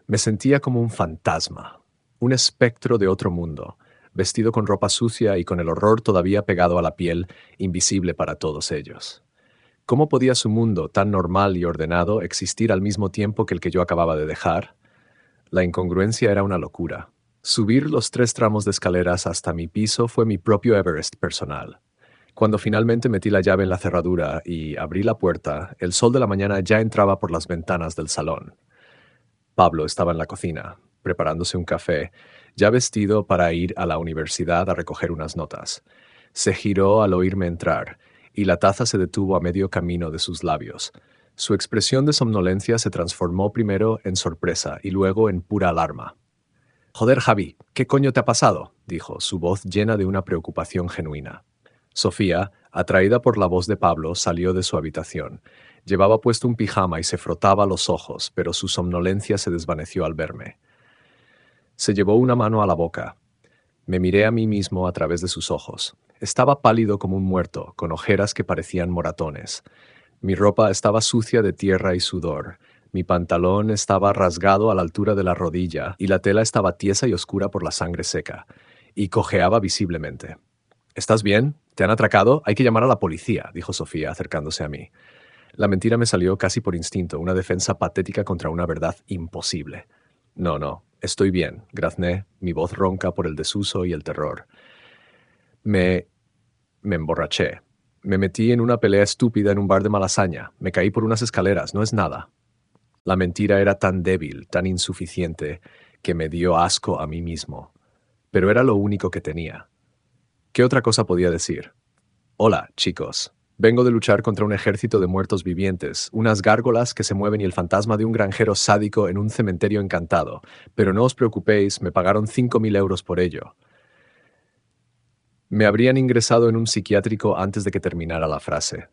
Me sentía como un fantasma, un espectro de otro mundo, vestido con ropa sucia y con el horror todavía pegado a la piel, invisible para todos ellos. ¿Cómo podía su mundo, tan normal y ordenado, existir al mismo tiempo que el que yo acababa de dejar? La incongruencia era una locura. Subir los 3 tramos de escaleras hasta mi piso fue mi propio Everest personal. Cuando finalmente metí la llave en la cerradura y abrí la puerta, el sol de la mañana ya entraba por las ventanas del salón. Pablo estaba en la cocina, preparándose un café, ya vestido para ir a la universidad a recoger unas notas. Se giró al oírme entrar, y la taza se detuvo a medio camino de sus labios. Su expresión de somnolencia se transformó primero en sorpresa y luego en pura alarma. «Joder, Javi, ¿qué coño te ha pasado?», dijo, su voz llena de una preocupación genuina. Sofía, atraída por la voz de Pablo, salió de su habitación. Llevaba puesto un pijama y se frotaba los ojos, pero su somnolencia se desvaneció al verme. Se llevó una mano a la boca. Me miré a mí mismo a través de sus ojos. Estaba pálido como un muerto, con ojeras que parecían moratones. Mi ropa estaba sucia de tierra y sudor. Mi pantalón estaba rasgado a la altura de la rodilla y la tela estaba tiesa y oscura por la sangre seca, y cojeaba visiblemente. «¿Estás bien? ¿Te han atracado? Hay que llamar a la policía», dijo Sofía, acercándose a mí. La mentira me salió casi por instinto, una defensa patética contra una verdad imposible. «No, no, estoy bien», grazné, mi voz ronca por el desuso y el terror. Me emborraché. Me metí en una pelea estúpida en un bar de Malasaña. Me caí por unas escaleras, no es nada. La mentira era tan débil, tan insuficiente, que me dio asco a mí mismo. Pero era lo único que tenía. ¿Qué otra cosa podía decir? «Hola, chicos. Vengo de luchar contra un ejército de muertos vivientes, unas gárgolas que se mueven y el fantasma de un granjero sádico en un cementerio encantado. Pero no os preocupéis, me pagaron 5.000 euros por ello». Me habrían ingresado en un psiquiátrico antes de que terminara la frase.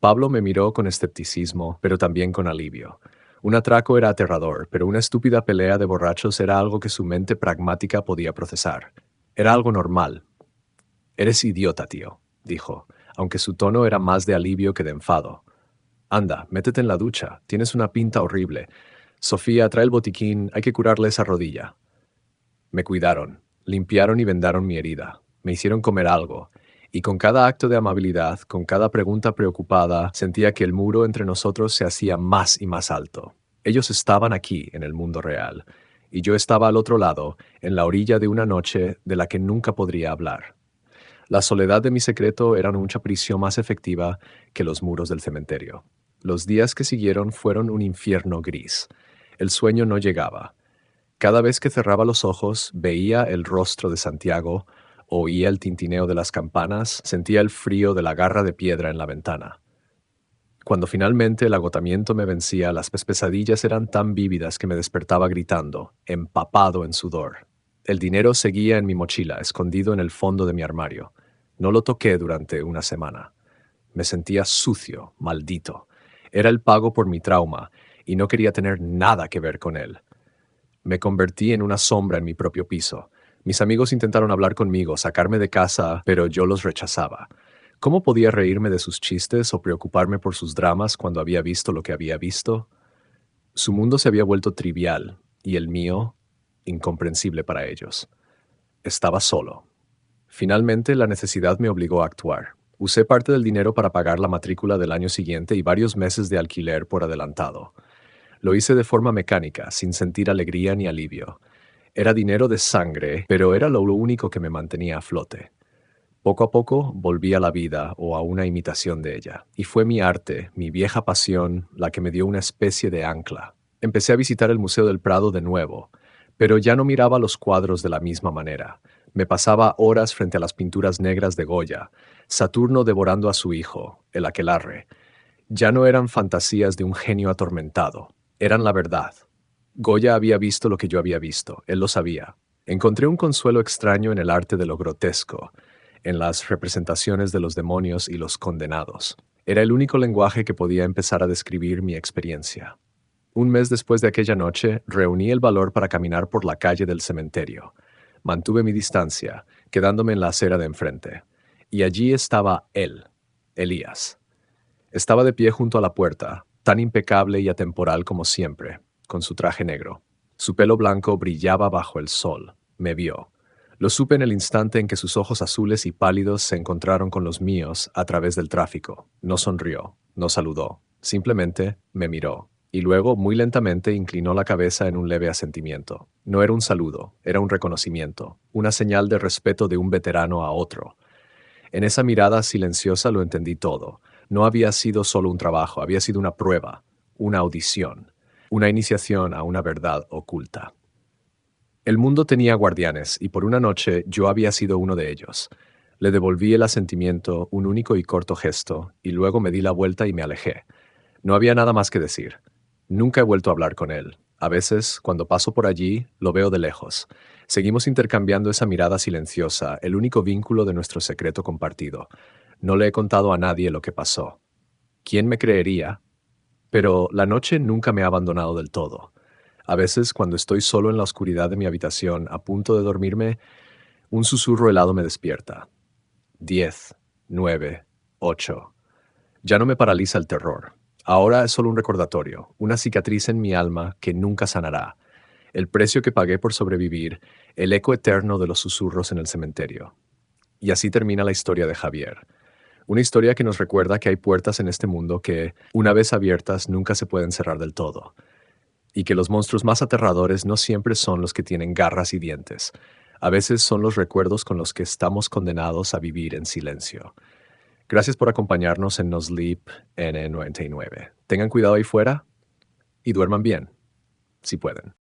Pablo me miró con escepticismo, pero también con alivio. Un atraco era aterrador, pero una estúpida pelea de borrachos era algo que su mente pragmática podía procesar. Era algo normal. «Eres idiota, tío», dijo, aunque su tono era más de alivio que de enfado. «Anda, métete en la ducha, tienes una pinta horrible. Sofía, trae el botiquín, hay que curarle esa rodilla». Me cuidaron, limpiaron y vendaron mi herida, me hicieron comer algo, y con cada acto de amabilidad, con cada pregunta preocupada, sentía que el muro entre nosotros se hacía más y más alto. Ellos estaban aquí, en el mundo real, y yo estaba al otro lado, en la orilla de una noche de la que nunca podría hablar. La soledad de mi secreto era mucha prisión más efectiva que los muros del cementerio. Los días que siguieron fueron un infierno gris. El sueño no llegaba. Cada vez que cerraba los ojos, veía el rostro de Santiago, oía el tintineo de las campanas, sentía el frío de la garra de piedra en la ventana. Cuando finalmente el agotamiento me vencía, las pesadillas eran tan vívidas que me despertaba gritando, empapado en sudor. El dinero seguía en mi mochila, escondido en el fondo de mi armario. No lo toqué durante una semana. Me sentía sucio, maldito. Era el pago por mi trauma, y no quería tener nada que ver con él. Me convertí en una sombra en mi propio piso. Mis amigos intentaron hablar conmigo, sacarme de casa, pero yo los rechazaba. ¿Cómo podía reírme de sus chistes o preocuparme por sus dramas cuando había visto lo que había visto? Su mundo se había vuelto trivial, y el mío, incomprensible para ellos. Estaba solo. Finalmente, la necesidad me obligó a actuar. Usé parte del dinero para pagar la matrícula del año siguiente y varios meses de alquiler por adelantado. Lo hice de forma mecánica, sin sentir alegría ni alivio. Era dinero de sangre, pero era lo único que me mantenía a flote. Poco a poco volví a la vida o a una imitación de ella, y fue mi arte, mi vieja pasión, la que me dio una especie de ancla. Empecé a visitar el Museo del Prado de nuevo, pero ya no miraba los cuadros de la misma manera. Me pasaba horas frente a las pinturas negras de Goya, Saturno devorando a su hijo, el aquelarre. Ya no eran fantasías de un genio atormentado, eran la verdad. Goya había visto lo que yo había visto, él lo sabía. Encontré un consuelo extraño en el arte de lo grotesco, en las representaciones de los demonios y los condenados. Era el único lenguaje que podía empezar a describir mi experiencia. Un mes después de aquella noche, reuní el valor para caminar por la calle del cementerio. Mantuve mi distancia, quedándome en la acera de enfrente. Y allí estaba él, Elías. Estaba de pie junto a la puerta, tan impecable y atemporal como siempre, con su traje negro. Su pelo blanco brillaba bajo el sol. Me vio. Lo supe en el instante en que sus ojos azules y pálidos se encontraron con los míos a través del tráfico. No sonrió, no saludó, simplemente me miró. Y luego, muy lentamente, inclinó la cabeza en un leve asentimiento. No era un saludo, era un reconocimiento, una señal de respeto de un veterano a otro. En esa mirada silenciosa lo entendí todo. No había sido solo un trabajo, había sido una prueba, una audición, una iniciación a una verdad oculta. El mundo tenía guardianes, y por una noche yo había sido uno de ellos. Le devolví el asentimiento, un único y corto gesto, y luego me di la vuelta y me alejé. No había nada más que decir. Nunca he vuelto a hablar con él. A veces, cuando paso por allí, lo veo de lejos. Seguimos intercambiando esa mirada silenciosa, el único vínculo de nuestro secreto compartido. No le he contado a nadie lo que pasó. ¿Quién me creería? Pero la noche nunca me ha abandonado del todo. A veces, cuando estoy solo en la oscuridad de mi habitación, a punto de dormirme, un susurro helado me despierta. 10, 9, 8. Ya no me paraliza el terror. Ahora es solo un recordatorio, una cicatriz en mi alma que nunca sanará. El precio que pagué por sobrevivir, el eco eterno de los susurros en el cementerio. Y así termina la historia de Javier. Una historia que nos recuerda que hay puertas en este mundo que, una vez abiertas, nunca se pueden cerrar del todo. Y que los monstruos más aterradores no siempre son los que tienen garras y dientes. A veces son los recuerdos con los que estamos condenados a vivir en silencio. Gracias por acompañarnos en No Sleep N99. Tengan cuidado ahí fuera y duerman bien, si pueden.